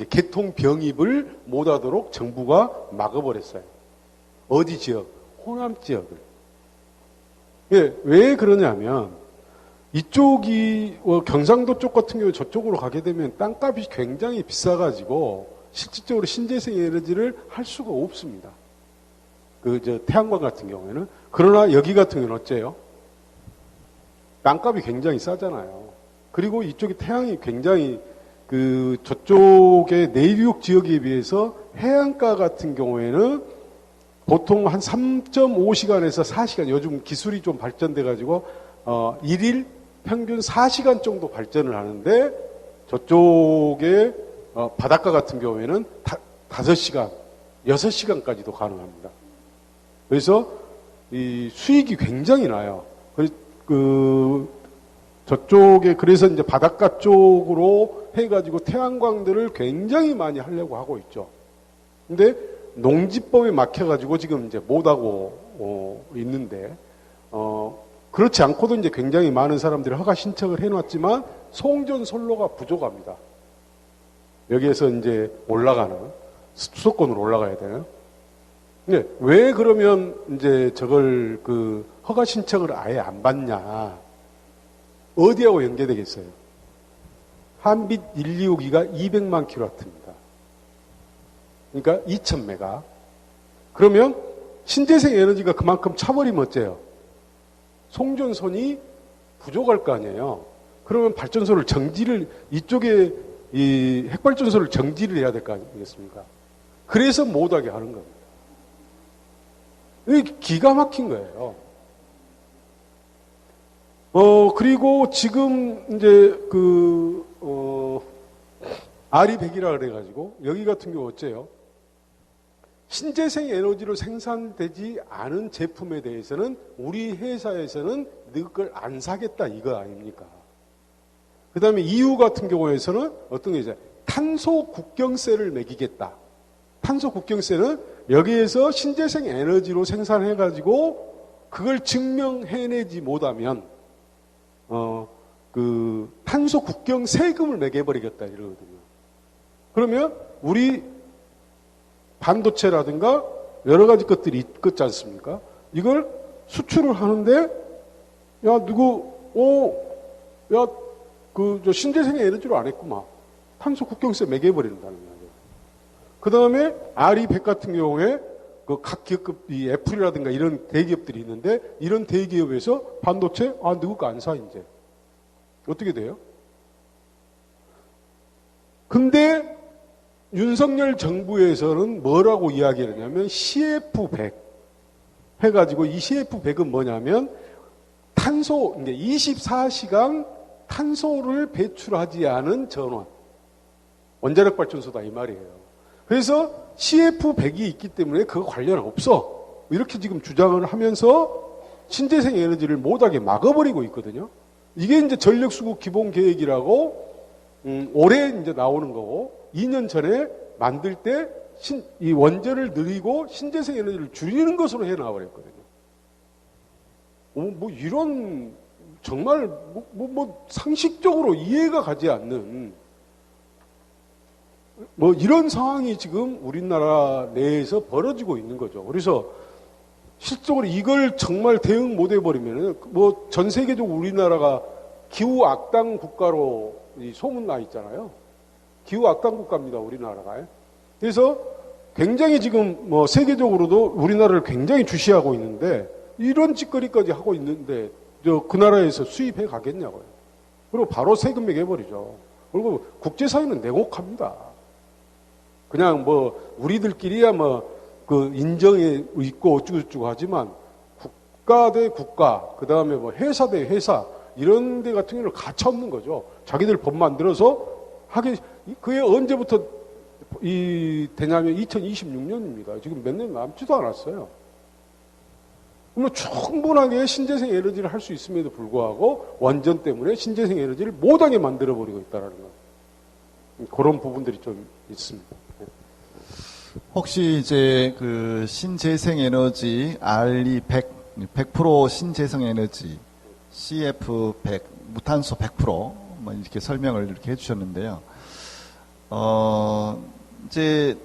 개통 병입을 못하도록 정부가 막아버렸어요. 어디 지역? 호남 지역을. 왜 그러냐면 이쪽이 경상도 쪽 같은 경우에 저쪽으로 가게 되면 땅값이 굉장히 비싸가지고 실질적으로 신재생 에너지를 할 수가 없습니다. 태양광 같은 경우에는. 그러나 여기 같은 경우는 어째요? 땅값이 굉장히 싸잖아요. 그리고 이쪽이 태양이 굉장히 저쪽의 내륙 지역에 비해서 해안가 같은 경우에는 보통 한 3.5시간에서 4시간, 요즘 기술이 좀 발전돼가지고, 1일 평균 4시간 정도 발전을 하는데, 저쪽의 바닷가 같은 경우에는 5시간, 6시간까지도 가능합니다. 그래서 이 수익이 굉장히 나요. 저쪽에, 그래서 이제 바닷가 쪽으로 해가지고 태양광들을 굉장히 많이 하려고 하고 있죠. 근데 농지법에 막혀가지고 지금 이제 못하고 있는데, 그렇지 않고도 이제 굉장히 많은 사람들이 허가 신청을 해놨지만 송전 선로가 부족합니다. 여기에서 이제 수도권으로 올라가야 돼요. 근데 왜 그러면 이제 저걸 허가 신청을 아예 안 받냐? 어디하고 연계되겠어요? 한빛 125기가 200만 킬로와트입니다. 그러니까 2000메가. 그러면 신재생 에너지가 그만큼 차버리면 어째요? 송전선이 부족할 거 아니에요. 그러면 발전소를 이쪽에 이 핵발전소를 정지를 해야 될 거 아니겠습니까? 그래서 못하게 하는 겁니다. 이게 기가 막힌 거예요. 그리고 지금 이제 RE100이라 그래가지고 여기 같은 경우 어째요? 신재생 에너지로 생산되지 않은 제품에 대해서는 우리 회사에서는 너 걸 안 사겠다 이거 아닙니까? 그 다음에 EU 같은 경우에서는 어떤 게 있어요? 탄소 국경세를 매기겠다. 탄소 국경세는 여기에서 신재생 에너지로 생산해가지고 그걸 증명해내지 못하면 탄소 국경 세금을 매겨버리겠다 이러거든요. 그러면 우리 반도체라든가 여러 가지 것들이 있지 않습니까? 이걸 수출을 하는데 저 신재생 에너지로 안 했구만. 탄소 국경세 매겨버린다는 거예요. 그 다음에 RE100 같은 경우에 각 기업급, 이 애플이라든가 이런 대기업들이 있는데 이런 대기업에서 반도체, 누구 거 안 사, 이제. 어떻게 돼요? 근데 윤석열 정부에서는 뭐라고 이야기를 하냐면 CF100 해가지고 이 CF100은 뭐냐면 탄소, 24시간 탄소를 배출하지 않은 전원. 원자력 발전소다 이 말이에요. 그래서 CF100이 있기 때문에 그거 관련 없어. 이렇게 지금 주장을 하면서 신재생 에너지를 못하게 막아버리고 있거든요. 이게 이제 전력수급 기본 계획이라고 올해 이제 나오는 거고 2년 전에 만들 때 이 원전을 늘리고 신재생 에너지를 줄이는 것으로 해 나와버렸거든요. 이런 정말 상식적으로 이해가 가지 않는 이런 상황이 지금 우리나라 내에서 벌어지고 있는 거죠. 그래서 실적으로 이걸 정말 대응 못 해버리면은 전 세계적으로 우리나라가 기후 악당 국가로 소문나 있잖아요. 기후 악당 국가입니다, 우리나라가. 그래서 굉장히 지금 세계적으로도 우리나라를 굉장히 주시하고 있는데 이런 짓거리까지 하고 있는데 그 나라에서 수입해 가겠냐고요. 그리고 바로 세금 매겨버리죠. 그리고 국제사회는 내곡합니다. 그냥 우리들끼리야 인정에 있고 어쩌고저쩌고 하지만 국가 대 국가, 그 다음에 회사 대 회사, 이런 데 같은 경우는 가차없는 거죠. 자기들 법 만들어서 그게 언제부터 되냐면 2026년입니다. 지금 몇 년 남지도 않았어요. 그러면 충분하게 신재생 에너지를 할 수 있음에도 불구하고 원전 때문에 신재생 에너지를 못하게 만들어버리고 있다는 것. 그런 부분들이 좀 있습니다. 혹시 이제 신재생 에너지 RE100, 100% 신재생 에너지 CF100, 무탄소 100% 이렇게 설명을 이렇게 해주셨는데요. 이제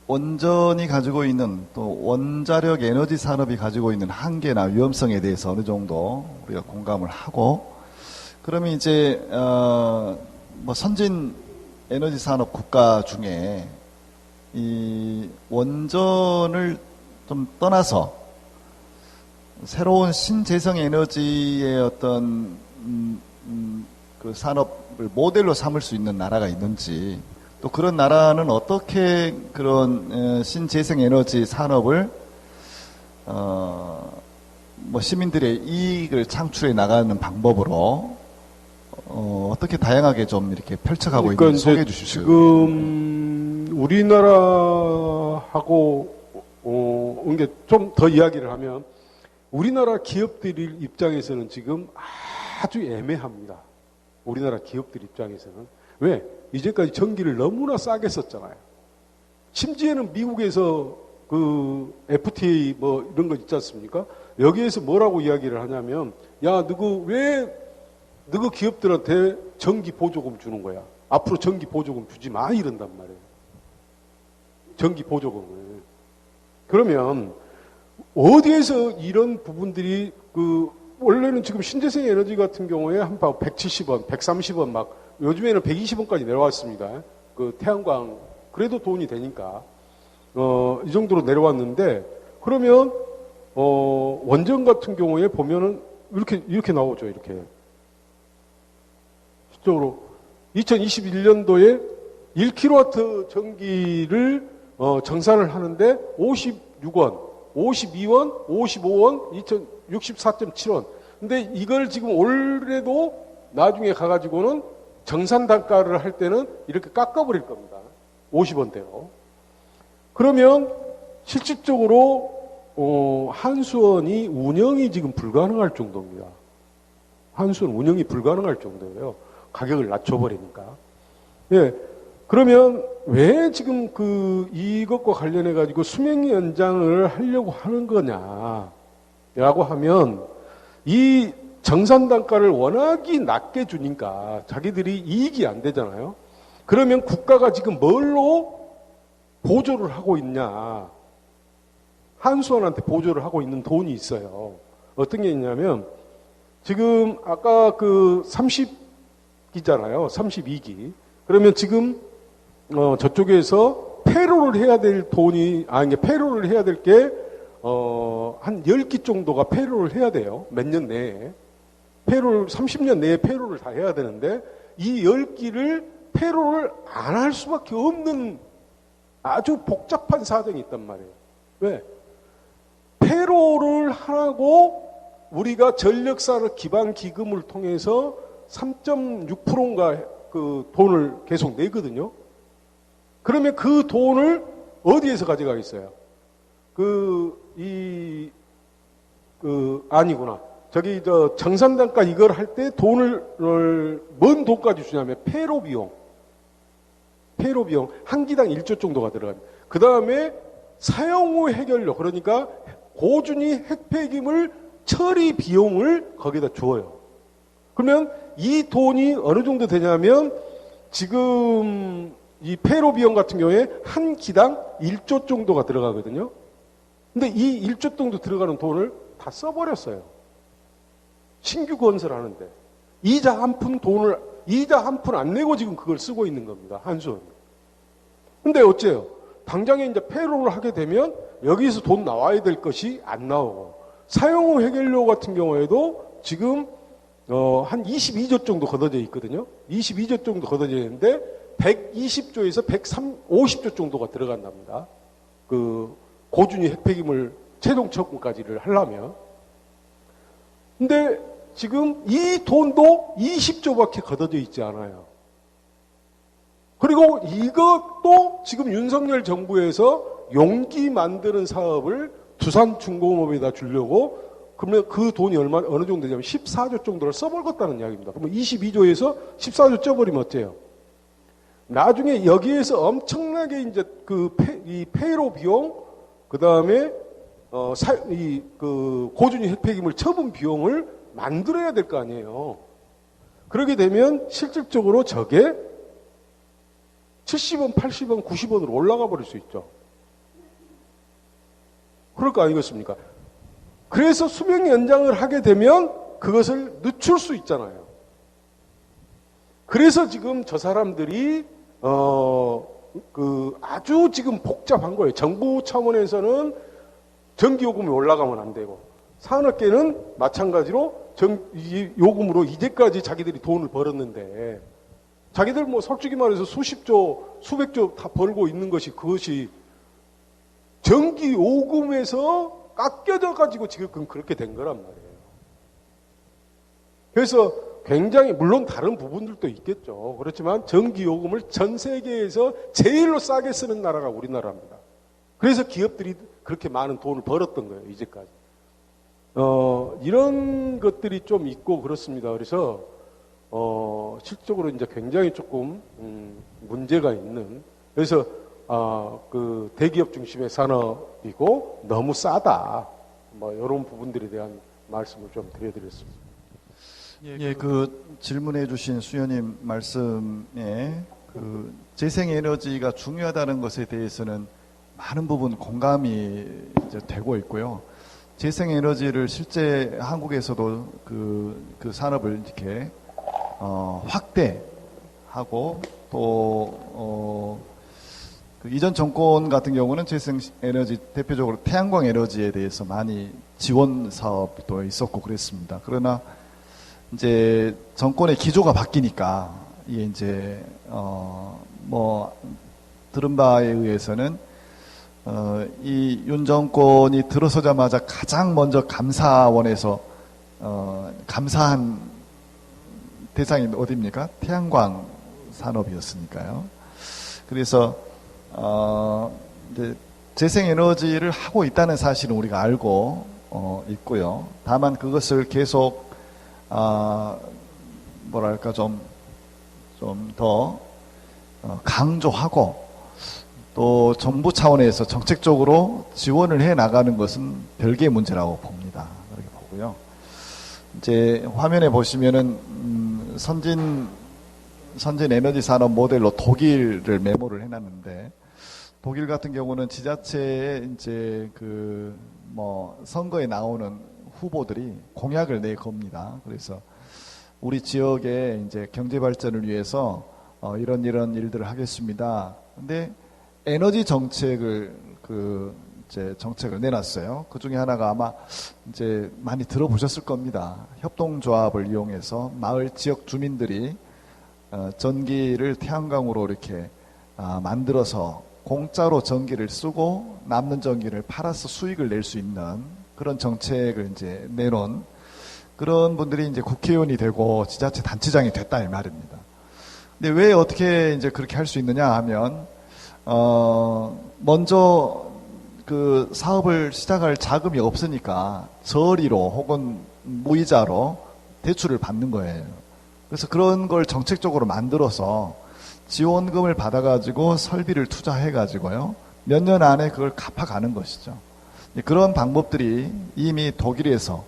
원전이 가지고 있는 또 원자력 에너지 산업이 가지고 있는 한계나 위험성에 대해서 어느 정도 우리가 공감을 하고, 그러면 이제 선진 에너지 산업 국가 중에 이 원전을 좀 떠나서 새로운 신재생 에너지의 어떤 그 산업을 모델로 삼을 수 있는 나라가 있는지, 또 그런 나라는 어떻게 그런 신재생 에너지 산업을 시민들의 이익을 창출해 나가는 방법으로 어떻게 다양하게 좀 이렇게 펼쳐가고 있는지 소개해 주십시오. 지금 우리나라하고 이게 좀 더 이야기를 하면 우리나라 기업들 입장에서는 지금 아주 애매합니다. 우리나라 기업들 입장에서는. 왜? 이제까지 전기를 너무나 싸게 썼잖아요. 심지어는 미국에서 FTA 이런 거 있지 않습니까? 여기에서 뭐라고 이야기를 하냐면, 너희 기업들한테 전기 보조금 주는 거야. 앞으로 전기 보조금 주지 마, 이런단 말이에요. 전기 보조금을. 그러면 어디에서 이런 부분들이 원래는 지금 신재생 에너지 같은 경우에 한 방 170원, 130원 요즘에는 120원까지 내려왔습니다. 태양광 그래도 돈이 되니까 이 정도로 내려왔는데, 그러면 원전 같은 경우에 보면은 이렇게 나오죠. 이렇게 실질적으로 2021년도에 1kW 전기를 정산을 하는데 56원, 52원, 55원, 64.7원. 근데 이걸 지금 올해도 나중에 가가지고는 정산 단가를 할 때는 이렇게 깎아버릴 겁니다. 50원대로. 그러면 실질적으로 한수원이 운영이 지금 불가능할 정도입니다. 한수원 운영이 불가능할 정도예요. 가격을 낮춰버리니까. 예. 그러면 왜 지금 이것과 관련해 가지고 수명 연장을 하려고 하는 거냐라고 하면 이 정산 단가를 워낙이 낮게 주니까 자기들이 이익이 안 되잖아요. 그러면 국가가 지금 뭘로 보조를 하고 있냐? 한수원한테 보조를 하고 있는 돈이 있어요. 어떤 게 있냐면 지금 아까 30기잖아요. 32기. 그러면 지금 저쪽에서 페로를 해야 될 돈이 페로를 해야 될 게 한 10기 정도가 페로를 해야 돼요. 몇 년 내에. 30년 내에 페로를 다 해야 되는데 이 10기를 페로를 안 할 수밖에 없는 아주 복잡한 사정이 있단 말이에요. 왜? 페로를 하고 우리가 전력산업 기반 기금을 통해서 3.6%인가 그 돈을 계속 내거든요. 그러면 그 돈을 어디에서 가져가겠어요? 아니구나. 정산단가 이걸 할 때 돈을, 뭔 돈까지 주냐면 폐로 비용. 한 기당 1조 정도가 들어갑니다. 그 다음에 사용 후 해결료. 그러니까 고준위 핵폐기물 처리 비용을 거기다 주어요. 그러면 이 돈이 어느 정도 되냐면 지금 이 폐로 비용 같은 경우에 한 기당 1조 정도가 들어가거든요. 근데 이 1조 정도 들어가는 돈을 다 써버렸어요. 신규 건설하는데. 이자 한 푼 안 내고 지금 그걸 쓰고 있는 겁니다. 한수원이. 근데 어째요? 당장에 이제 폐로를 하게 되면 여기서 돈 나와야 될 것이 안 나오고 사용 후 해결료 같은 경우에도 지금 한 22조 정도 걷어져 있거든요. 22조 정도 걷어져 있는데 120조에서 150조 정도가 들어간답니다. 고준위 핵폐기물 최종 처분까지를 하려면. 근데 지금 이 돈도 20조밖에 걷어져 있지 않아요. 그리고 이것도 지금 윤석열 정부에서 용기 만드는 사업을 두산중공업에다 주려고 그러면 그 돈이 어느 정도 되냐면 14조 정도를 써버렸다는 이야기입니다. 그러면 22조에서 14조 쪄버리면 어때요? 나중에 여기에서 엄청나게 이제 이 폐로 비용, 그 다음에 고준위 핵폐기물 처분 비용을 만들어야 될 거 아니에요. 그러게 되면 실질적으로 저게 70원, 80원, 90원으로 올라가 버릴 수 있죠. 그럴 거 아니겠습니까? 그래서 수명 연장을 하게 되면 그것을 늦출 수 있잖아요. 그래서 지금 저 사람들이 아주 지금 복잡한 거예요. 정부 차원에서는 전기요금이 올라가면 안 되고 산업계는 마찬가지로 요금으로 이제까지 자기들이 돈을 벌었는데 자기들 솔직히 말해서 수십조, 수백조 다 벌고 있는 그것이 전기요금에서 깎여져 가지고 지금 그렇게 된 거란 말이에요. 그래서 굉장히 물론 다른 부분들도 있겠죠. 그렇지만 전기요금을 전 세계에서 제일로 싸게 쓰는 나라가 우리나라입니다. 그래서 기업들이 그렇게 많은 돈을 벌었던 거예요, 이제까지. 이런 것들이 좀 있고 그렇습니다. 그래서 실적으로 이제 굉장히 조금 문제가 있는. 그래서 대기업 중심의 산업이고 너무 싸다. 이런 부분들에 대한 말씀을 좀 드려드렸습니다. 예, 질문해 주신 수연님 말씀에 재생에너지가 중요하다는 것에 대해서는 많은 부분 공감이 이제 되고 있고요. 재생에너지를 실제 한국에서도 그 산업을 이렇게 확대하고 또 이전 정권 같은 경우는 재생에너지 대표적으로 태양광 에너지에 대해서 많이 지원 사업도 있었고 그랬습니다. 그러나 이제 정권의 기조가 바뀌니까 이게 이제 들은 바에 의해서는 이 윤 정권이 들어서자마자 가장 먼저 감사원에서 감사한 대상이 어디입니까? 태양광 산업이었으니까요. 그래서 이제 재생에너지를 하고 있다는 사실은 우리가 알고 있고요. 다만 그것을 계속 뭐랄까 좀 더 강조하고 또 정부 차원에서 정책적으로 지원을 해 나가는 것은 별개의 문제라고 봅니다. 그렇게 보고요. 이제 화면에 보시면은 선진 에너지 산업 모델로 독일을 메모를 해놨는데, 독일 같은 경우는 지자체에 이제 선거에 나오는 후보들이 공약을 내겁니다. 그래서 우리 지역의 이제 경제 발전을 위해서 이런 일들을 하겠습니다. 근데 에너지 정책을 정책을 내놨어요. 그 중에 하나가 아마 이제 많이 들어보셨을 겁니다. 협동조합을 이용해서 마을 지역 주민들이 전기를 태양광으로 이렇게 만들어서 공짜로 전기를 쓰고 남는 전기를 팔아서 수익을 낼 수 있는 그런 정책을 이제 내놓은 그런 분들이 이제 국회의원이 되고 지자체 단체장이 됐다 이 말입니다. 근데 왜 어떻게 이제 그렇게 할 수 있느냐 하면 먼저 그 사업을 시작할 자금이 없으니까 저리로 혹은 무이자로 대출을 받는 거예요. 그래서 그런 걸 정책적으로 만들어서 지원금을 받아가지고 설비를 투자해가지고요. 몇 년 안에 그걸 갚아가는 것이죠. 그런 방법들이 이미 독일에서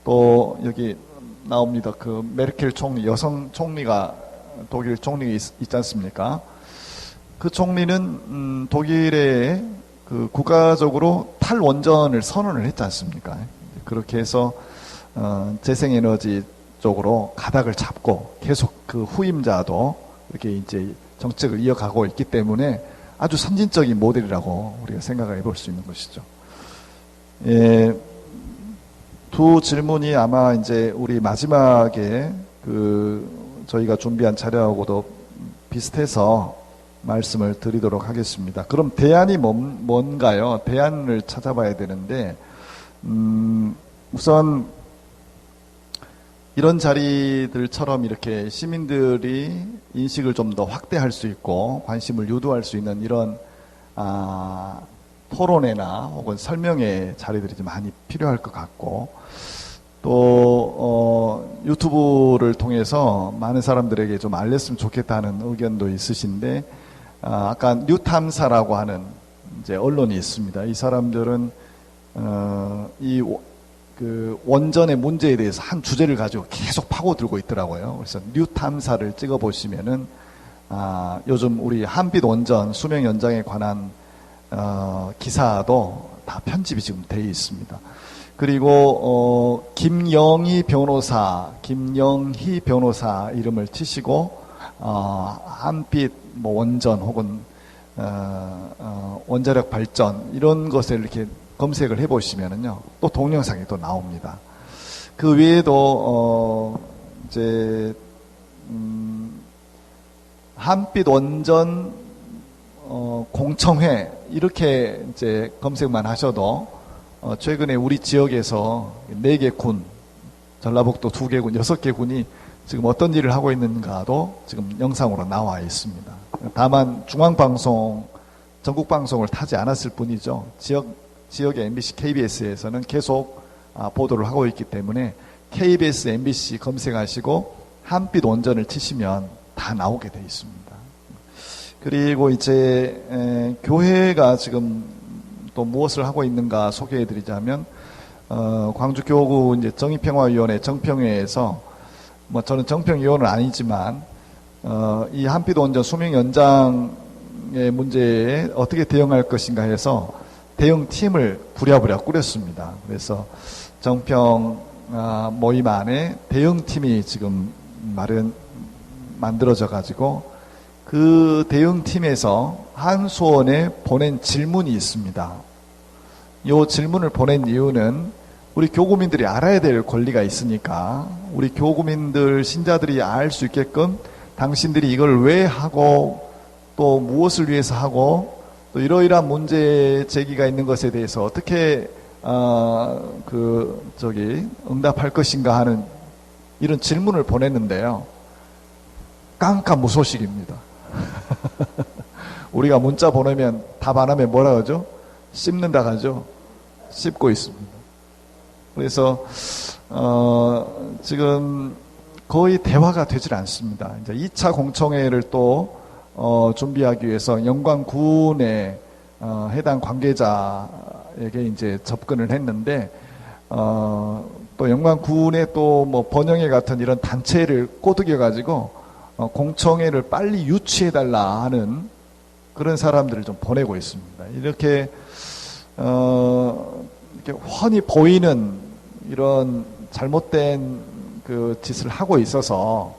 또 여기 나옵니다. 그 메르켈 총리, 여성 총리가 독일 총리가 있지 않습니까? 그 총리는 독일에 그 국가적으로 탈원전을 선언을 했지 않습니까? 그렇게 해서 재생에너지 쪽으로 가닥을 잡고 계속 그 후임자도 이렇게 이제 정책을 이어가고 있기 때문에 아주 선진적인 모델이라고 우리가 생각을 해볼 수 있는 것이죠. 두 질문이 아마 이제 우리 마지막에 저희가 준비한 자료하고도 비슷해서 말씀을 드리도록 하겠습니다. 그럼 대안이 뭔가요? 대안을 찾아봐야 되는데, 우선 이런 자리들처럼 이렇게 시민들이 인식을 좀 더 확대할 수 있고 관심을 유도할 수 있는 이런 토론회나 혹은 설명회 자리들이 좀 많이 필요할 것 같고, 또 유튜브를 통해서 많은 사람들에게 좀 알렸으면 좋겠다는 의견도 있으신데, 아까 뉴탐사라고 하는 이제 언론이 있습니다. 이 사람들은 그 원전의 문제에 대해서 한 주제를 가지고 계속 파고들고 있더라고요. 그래서 뉴탐사를 찍어 보시면은 요즘 우리 한빛 원전 수명 연장에 관한 기사도 다 편집이 지금 되어 있습니다. 그리고 김영희 변호사 이름을 치시고 한빛 원전 혹은 원자력 발전 이런 것을 이렇게 검색을 해보시면은요, 또 동영상이 또 나옵니다. 그 외에도 이제 한빛 원전 공청회 이렇게 이제 검색만 하셔도 최근에 우리 지역에서 4개 군, 전라북도 2개 군, 6개 군이 지금 어떤 일을 하고 있는가도 지금 영상으로 나와 있습니다. 다만 중앙방송, 전국방송을 타지 않았을 뿐이죠. 지역의 MBC, KBS에서는 계속 보도를 하고 있기 때문에 KBS, MBC 검색하시고 한빛 원전을 치시면 다 나오게 돼 있습니다. 그리고 이제 교회가 지금 또 무엇을 하고 있는가 소개해드리자면, 광주교구 이제 정의평화위원회 정평회에서 저는 정평위원은 아니지만 이 한빛 원전 수명 연장의 문제에 어떻게 대응할 것인가 해서 대응팀을 부랴부랴 꾸렸습니다. 그래서 정평 모임 안에 대응팀이 지금 만들어져 가지고 그 대응팀에서 한수원에 보낸 질문이 있습니다. 이 질문을 보낸 이유는 우리 교구민들이 알아야 될 권리가 있으니까 우리 교구민들 신자들이 알 수 있게끔 당신들이 이걸 왜 하고 또 무엇을 위해서 하고 또 이러이러한 문제 제기가 있는 것에 대해서 어떻게 응답할 것인가 하는 이런 질문을 보냈는데요. 깜깜무소식입니다. 우리가 문자 보내면 답 안 하면 뭐라 하죠? 씹는다 하죠. 씹고 있습니다. 그래서 지금 거의 대화가 되질 않습니다. 이제 2차 공청회를 또 준비하기 위해서 영광군의 해당 관계자에게 이제 접근을 했는데 또 영광군의 또 뭐 번영회 같은 이런 단체를 꼬드겨 가지고 공청회를 빨리 유치해 달라 하는 그런 사람들을 좀 보내고 있습니다. 이렇게 훤히 보이는 이런 잘못된 그 짓을 하고 있어서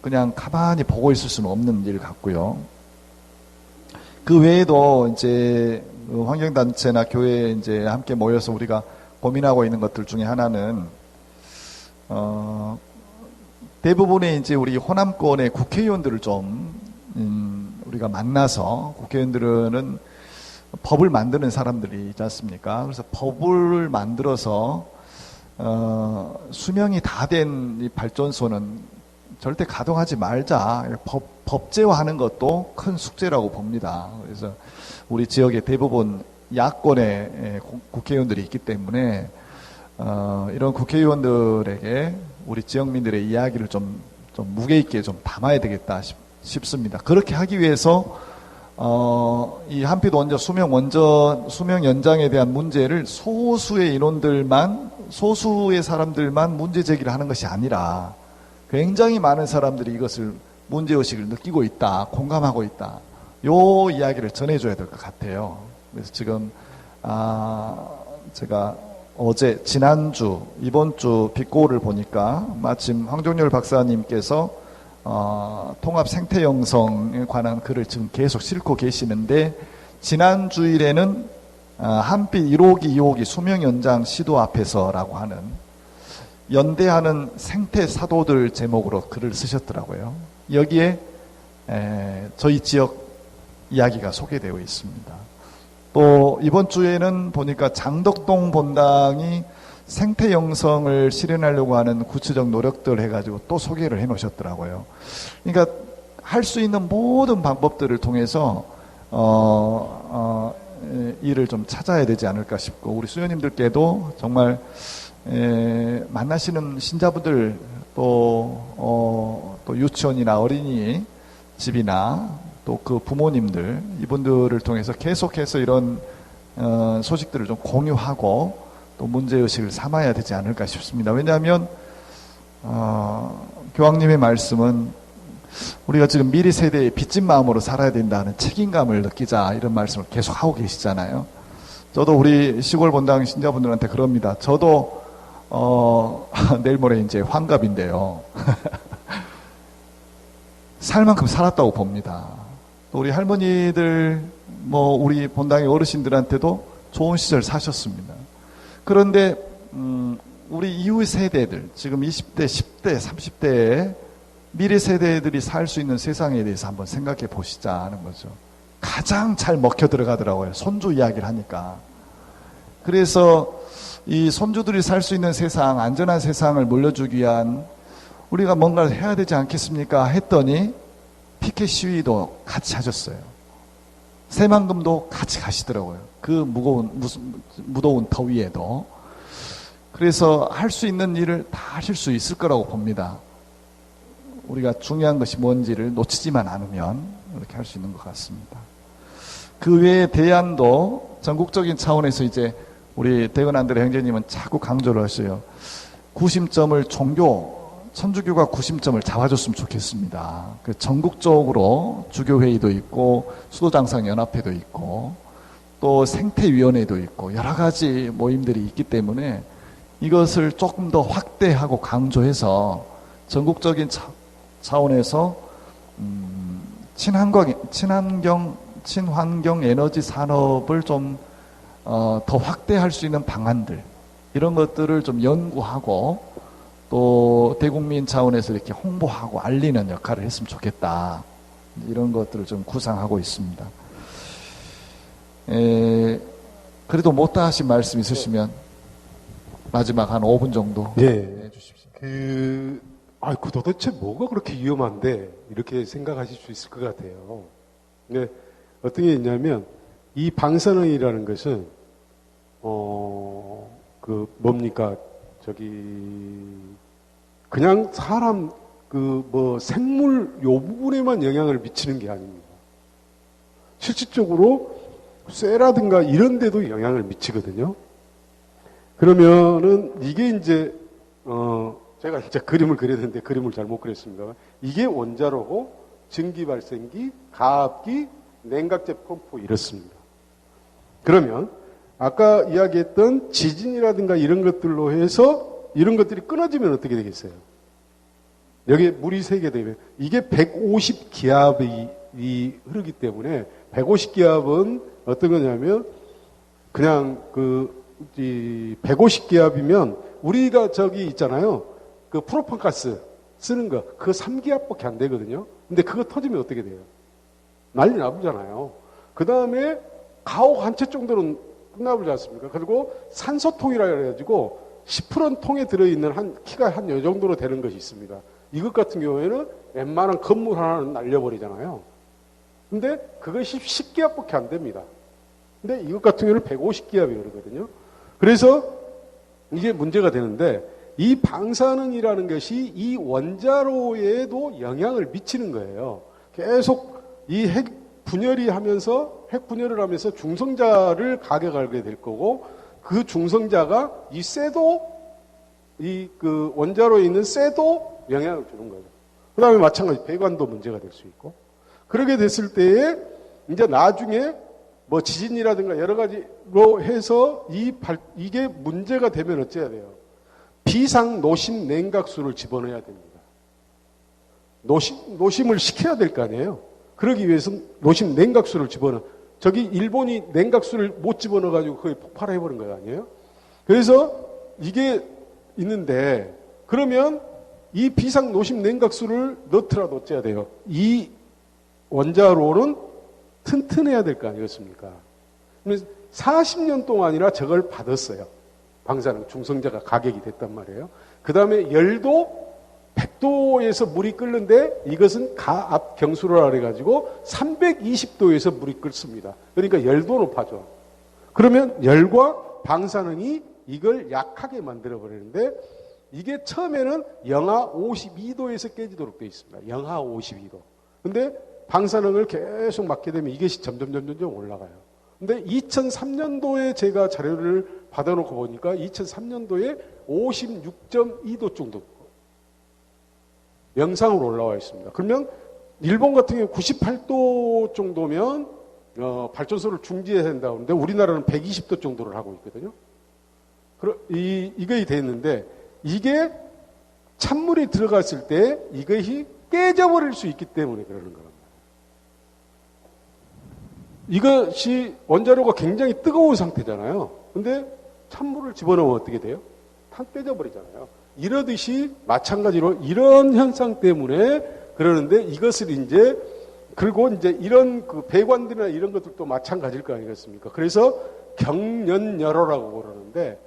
그냥 가만히 보고 있을 수는 없는 일 같고요. 그 외에도 이제 환경단체나 교회에 이제 함께 모여서 우리가 고민하고 있는 것들 중에 하나는 대부분의 이제 우리 호남권의 국회의원들을 좀 우리가 만나서 국회의원들은 법을 만드는 사람들이 있지 않습니까? 그래서 법을 만들어서 수명이 다 된 이 발전소는 절대 가동하지 말자. 법제화하는 것도 큰 숙제라고 봅니다. 그래서 우리 지역의 대부분 야권의 국회의원들이 있기 때문에 이런 국회의원들에게 우리 지역민들의 이야기를 좀 무게 있게 좀 담아야 되겠다 싶습니다. 그렇게 하기 위해서 이 한빛 원전 수명 연장에 대한 문제를 소수의 인원들만, 소수의 사람들만 문제 제기를 하는 것이 아니라 굉장히 많은 사람들이 이것을 문제의식을 느끼고 있다, 공감하고 있다. 요 이야기를 전해줘야 될 것 같아요. 그래서 지금 제가 지난주, 이번 주 빛고를 보니까 마침 황종열 박사님께서 통합 생태 영성에 관한 글을 지금 계속 싣고 계시는데 지난 주일에는 한빛 1호기, 2호기 수명 연장 시도 앞에서라고 하는 연대하는 생태 사도들 제목으로 글을 쓰셨더라고요. 여기에 저희 지역 이야기가 소개되어 있습니다. 또 이번 주에는 보니까 장덕동 본당이 생태 영성을 실현하려고 하는 구체적 노력들 해가지고 또 소개를 해놓으셨더라고요. 그러니까 할 수 있는 모든 방법들을 통해서 일을 좀 찾아야 되지 않을까 싶고 우리 수녀님들께도 정말 만나시는 신자분들 또 유치원이나 어린이 집이나 또 그 부모님들 이분들을 통해서 계속해서 이런 소식들을 좀 공유하고 또 문제의식을 삼아야 되지 않을까 싶습니다. 왜냐하면 교황님의 말씀은 우리가 지금 미래 세대의 빚진 마음으로 살아야 된다는 책임감을 느끼자 이런 말씀을 계속 하고 계시잖아요. 저도 우리 시골 본당 신자분들한테 그럽니다. 저도 내일 모레 이제 환갑인데요. 살 만큼 살았다고 봅니다. 또 우리 할머니들 우리 본당의 어르신들한테도 좋은 시절 사셨습니다. 그런데 우리 이후 세대들 지금 20대, 10대, 30대의 미래 세대들이 살 수 있는 세상에 대해서 한번 생각해 보시자 하는 거죠. 가장 잘 먹혀 들어가더라고요. 손주 이야기를 하니까. 그래서 이 손주들이 살 수 있는 세상, 안전한 세상을 물려주기 위한 우리가 뭔가를 해야 되지 않겠습니까? 했더니 피켓 시위도 같이 하셨어요. 새만금도 같이 가시더라고요. 그 무더운 더위에도. 그래서 할 수 있는 일을 다 하실 수 있을 거라고 봅니다. 우리가 중요한 것이 뭔지를 놓치지만 않으면 이렇게 할 수 있는 것 같습니다. 그 외에 대안도 전국적인 차원에서 이제 우리 대건 안드레 형제님은 자꾸 강조를 하셔요. 구심점을 천주교가 구심점을 잡아줬으면 좋겠습니다. 전국적으로 주교회의도 있고 수도장상연합회도 있고 또 생태위원회도 있고 여러 가지 모임들이 있기 때문에 이것을 조금 더 확대하고 강조해서 전국적인 차원에서 친환경 에너지 산업을 좀 더 확대할 수 있는 방안들 이런 것들을 좀 연구하고 또 대국민 차원에서 이렇게 홍보하고 알리는 역할을 했으면 좋겠다. 이런 것들을 좀 구상하고 있습니다. 그래도 못다 하신 말씀 있으시면 마지막 한 5분 정도 해주십시오. 그 도대체 뭐가 그렇게 위험한데 이렇게 생각하실 수 있을 것 같아요. 근데 어떤 게 있냐면 이 방사능이라는 것은 그냥 사람 생물 요 부분에만 영향을 미치는 게 아닙니다. 실질적으로 쇠라든가 이런 데도 영향을 미치거든요. 그러면은 이게 이제 제가 진짜 그림을 그려야 되는데 그림을 잘못 그렸습니다. 이게 원자로고 전기 발생기, 가압기, 냉각제 펌프 이렇습니다. 그러면 아까 이야기했던 지진이라든가 이런 것들로 해서 이런 것들이 끊어지면 어떻게 되겠어요? 여기에 물이 새게 되면 이게 150기압이 흐르기 때문에 150기압은 어떤 거냐면 그냥 150기압이면 우리가 저기 있잖아요. 그 프로판가스 쓰는 거 그거 3기압밖에 안 되거든요. 근데 그거 터지면 어떻게 돼요? 난리 나부잖아요. 그 다음에 가옥 한 채 정도는 끝나버리지 않습니까? 그리고 산소통이라 해가지고 10% 통에 들어있는 키가 한 요 정도로 되는 것이 있습니다. 이것 같은 경우에는 웬만한 건물 하나는 날려버리잖아요. 근데 그것이 10기압밖에 안 됩니다. 근데 이것 같은 경우는 150기압이 그러거든요. 그래서 이게 문제가 되는데 이 방사능이라는 것이 이 원자로에도 영향을 미치는 거예요. 계속 이 핵 분열을 하면서 중성자를 가격하게 될 거고 그 중성자가 이 쇠도 그 원자로에 있는 쇠도 영향을 주는 거죠. 그 다음에 마찬가지 배관도 문제가 될 수 있고 그렇게 됐을 때에 이제 나중에 지진이라든가 여러 가지로 해서 이게 문제가 되면 어째야 돼요? 비상 노심 냉각수를 집어넣어야 됩니다. 노심을 시켜야 될 거 아니에요? 그러기 위해서는 노심 냉각수를 집어넣어. 저기 일본이 냉각수를 못 집어넣어가지고 거의 폭발해버린 거 아니에요? 그래서 이게 있는데 그러면 이 비상 노심 냉각수를 넣더라도 어째야 돼요? 이 원자로는 튼튼해야 될 거 아니겠습니까? 40년 동안이나 저걸 받았어요. 방사능 중성자가 가격이 됐단 말이에요. 그 다음에 열도 100도에서 물이 끓는데 이것은 가압 경수로라 해가지고 320도에서 물이 끓습니다. 그러니까 열도 높아져. 그러면 열과 방사능이 이걸 약하게 만들어 버리는데 이게 처음에는 영하 52도에서 깨지도록 되어 있습니다. 영하 52도. 근데 방사능을 계속 맞게 되면 이것이 점점 올라가요. 근데 2003년도에 제가 자료를 받아놓고 보니까 2003년도에 56.2도 정도 영상으로 올라와 있습니다. 그러면 일본 같은 경우 98도 정도면 발전소를 중지해야 된다고 하는데 우리나라는 120도 정도를 하고 있거든요. 이게 됐는데 이게 찬물이 들어갔을 때 이것이 깨져버릴 수 있기 때문에 그러는 겁니다. 이것이 원자로가 굉장히 뜨거운 상태잖아요. 근데 찬물을 집어넣으면 어떻게 돼요? 탁 깨져버리잖아요. 이러듯이 마찬가지로 이런 현상 때문에 그러는데 이것을 그리고 이런 그 배관들이나 이런 것들도 마찬가지일 거 아니겠습니까? 그래서 경련열호라고 그러는데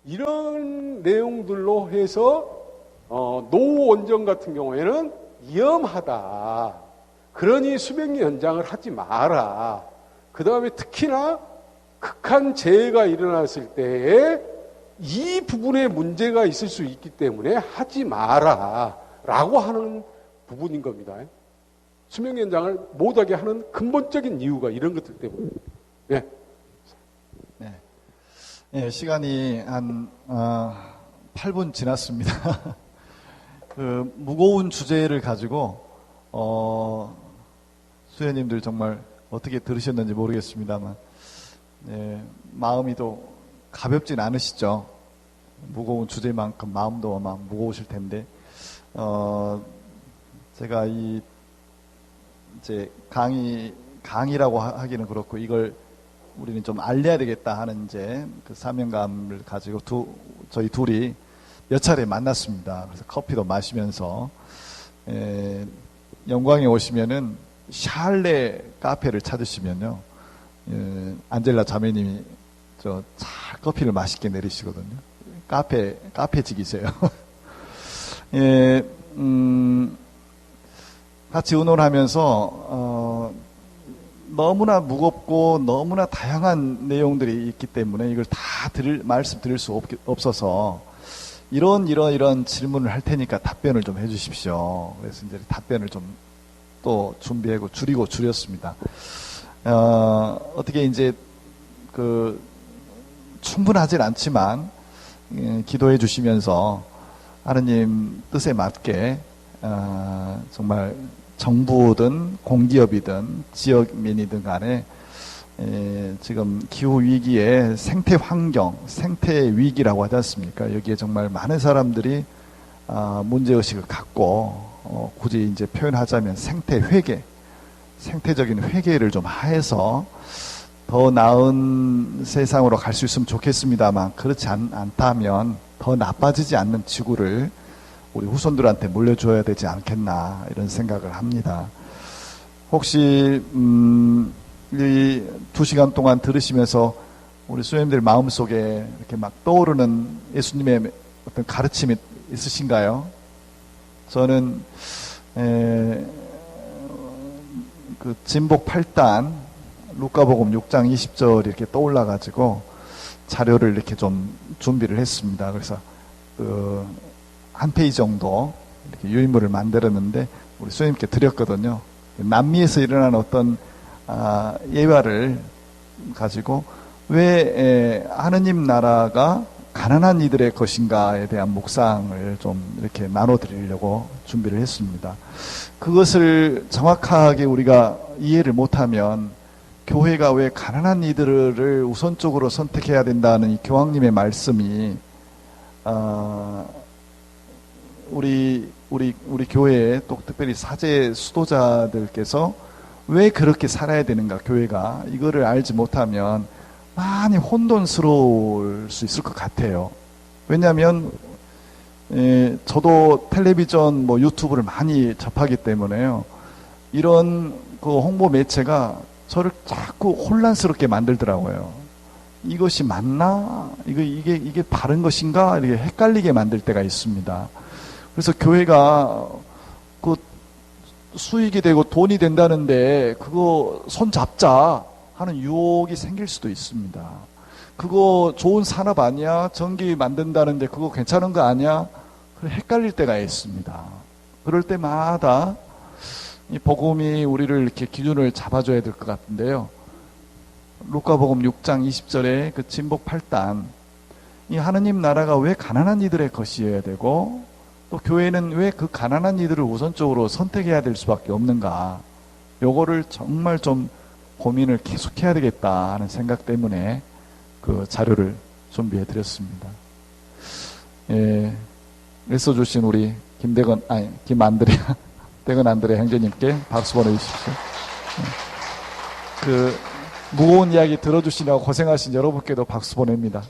이런 내용들로 해서 노원전 같은 경우에는 위험하다. 그러니 수명리 연장을 하지 마라. 그 다음에 특히나 극한 재해가 일어났을 때에 이 부분에 문제가 있을 수 있기 때문에 하지 마라 라고 하는 부분인 겁니다. 수명 연장을 못하게 하는 근본적인 이유가 이런 것들 때문에. 네. 네, 시간이 한 8분 지났습니다. 그 무거운 주제를 가지고 수혜님들 정말 어떻게 들으셨는지 모르겠습니다만 마음이 또 가볍진 않으시죠. 무거운 주제만큼 마음도 아마 무거우실 텐데 제가 이제 강의라고 하기는 그렇고 이걸 우리는 좀 알려야 되겠다 하는 이제 그 사명감을 가지고 저희 둘이 몇 차례 만났습니다. 그래서 커피도 마시면서 영광에 오시면은 샬레 카페를 찾으시면요, 안젤라 자매님이 저 잘 커피를 맛있게 내리시거든요. 카페직이세요. 예, 같이 의논하면서 너무나 무겁고 너무나 다양한 내용들이 있기 때문에 이걸 다 말씀드릴 수 없어서 이런 질문을 할 테니까 답변을 좀 해주십시오. 그래서 이제 답변을 좀 또 준비하고 줄였습니다. 어떻게 이제 충분하진 않지만 기도해 주시면서 하느님 뜻에 맞게 정말 정부든 공기업이든 지역민이든 간에 지금 기후 위기에 생태 환경, 생태 위기라고 하지 않습니까? 여기에 정말 많은 사람들이 문제 의식을 갖고 굳이 이제 표현하자면 생태 회계, 생태적인 회계를 좀 하해서 더 나은 세상으로 갈 수 있으면 좋겠습니다만 그렇지 않다면 더 나빠지지 않는 지구를 우리 후손들한테 물려줘야 되지 않겠나 이런 생각을 합니다. 혹시 이 2시간 동안 들으시면서 우리 수녀님들 마음속에 이렇게 막 떠오르는 예수님의 어떤 가르침이 있으신가요? 저는 그 진복 8단 루카복음 6장 20절 이렇게 떠올라 가지고 자료를 이렇게 좀 준비를 했습니다. 그래서 한 페이지 정도 이렇게 유인물을 만들었는데 우리 수님께 드렸거든요. 남미에서 일어난 어떤 예화를 가지고 왜 하느님 나라가 가난한 이들의 것인가에 대한 묵상을 좀 이렇게 나눠드리려고 준비를 했습니다. 그것을 정확하게 우리가 이해를 못하면 교회가 왜 가난한 이들을 우선적으로 선택해야 된다는 이 교황님의 말씀이 우리 교회에 또 특별히 사제 수도자들께서 왜 그렇게 살아야 되는가, 교회가 이거를 알지 못하면 많이 혼돈스러울 수 있을 것 같아요. 왜냐하면 저도 텔레비전 유튜브를 많이 접하기 때문에요, 이런 그 홍보 매체가 저를 자꾸 혼란스럽게 만들더라고요. 이것이 맞나? 이게 바른 것인가? 이렇게 헷갈리게 만들 때가 있습니다. 그래서 교회가 그 수익이 되고 돈이 된다는데 그거 손 잡자 하는 유혹이 생길 수도 있습니다. 그거 좋은 산업 아니야? 전기 만든다는데 그거 괜찮은 거 아니야? 헷갈릴 때가 있습니다. 그럴 때마다 이 복음이 우리를 이렇게 기준을 잡아줘야 될 것 같은데요. 루카복음 6장 20절에 그 진복 8단, 이 하느님 나라가 왜 가난한 이들의 것이어야 되고 또 교회는 왜 그 가난한 이들을 우선적으로 선택해야 될 수밖에 없는가, 요거를 정말 좀 고민을 계속해야 되겠다 하는 생각 때문에 그 자료를 준비해 드렸습니다. 애써주신 우리 김안드레아 대건 안드레 형제님께 박수 보내주십시오. 그 무거운 이야기 들어주시느라고 고생하신 여러분께도 박수 보냅니다.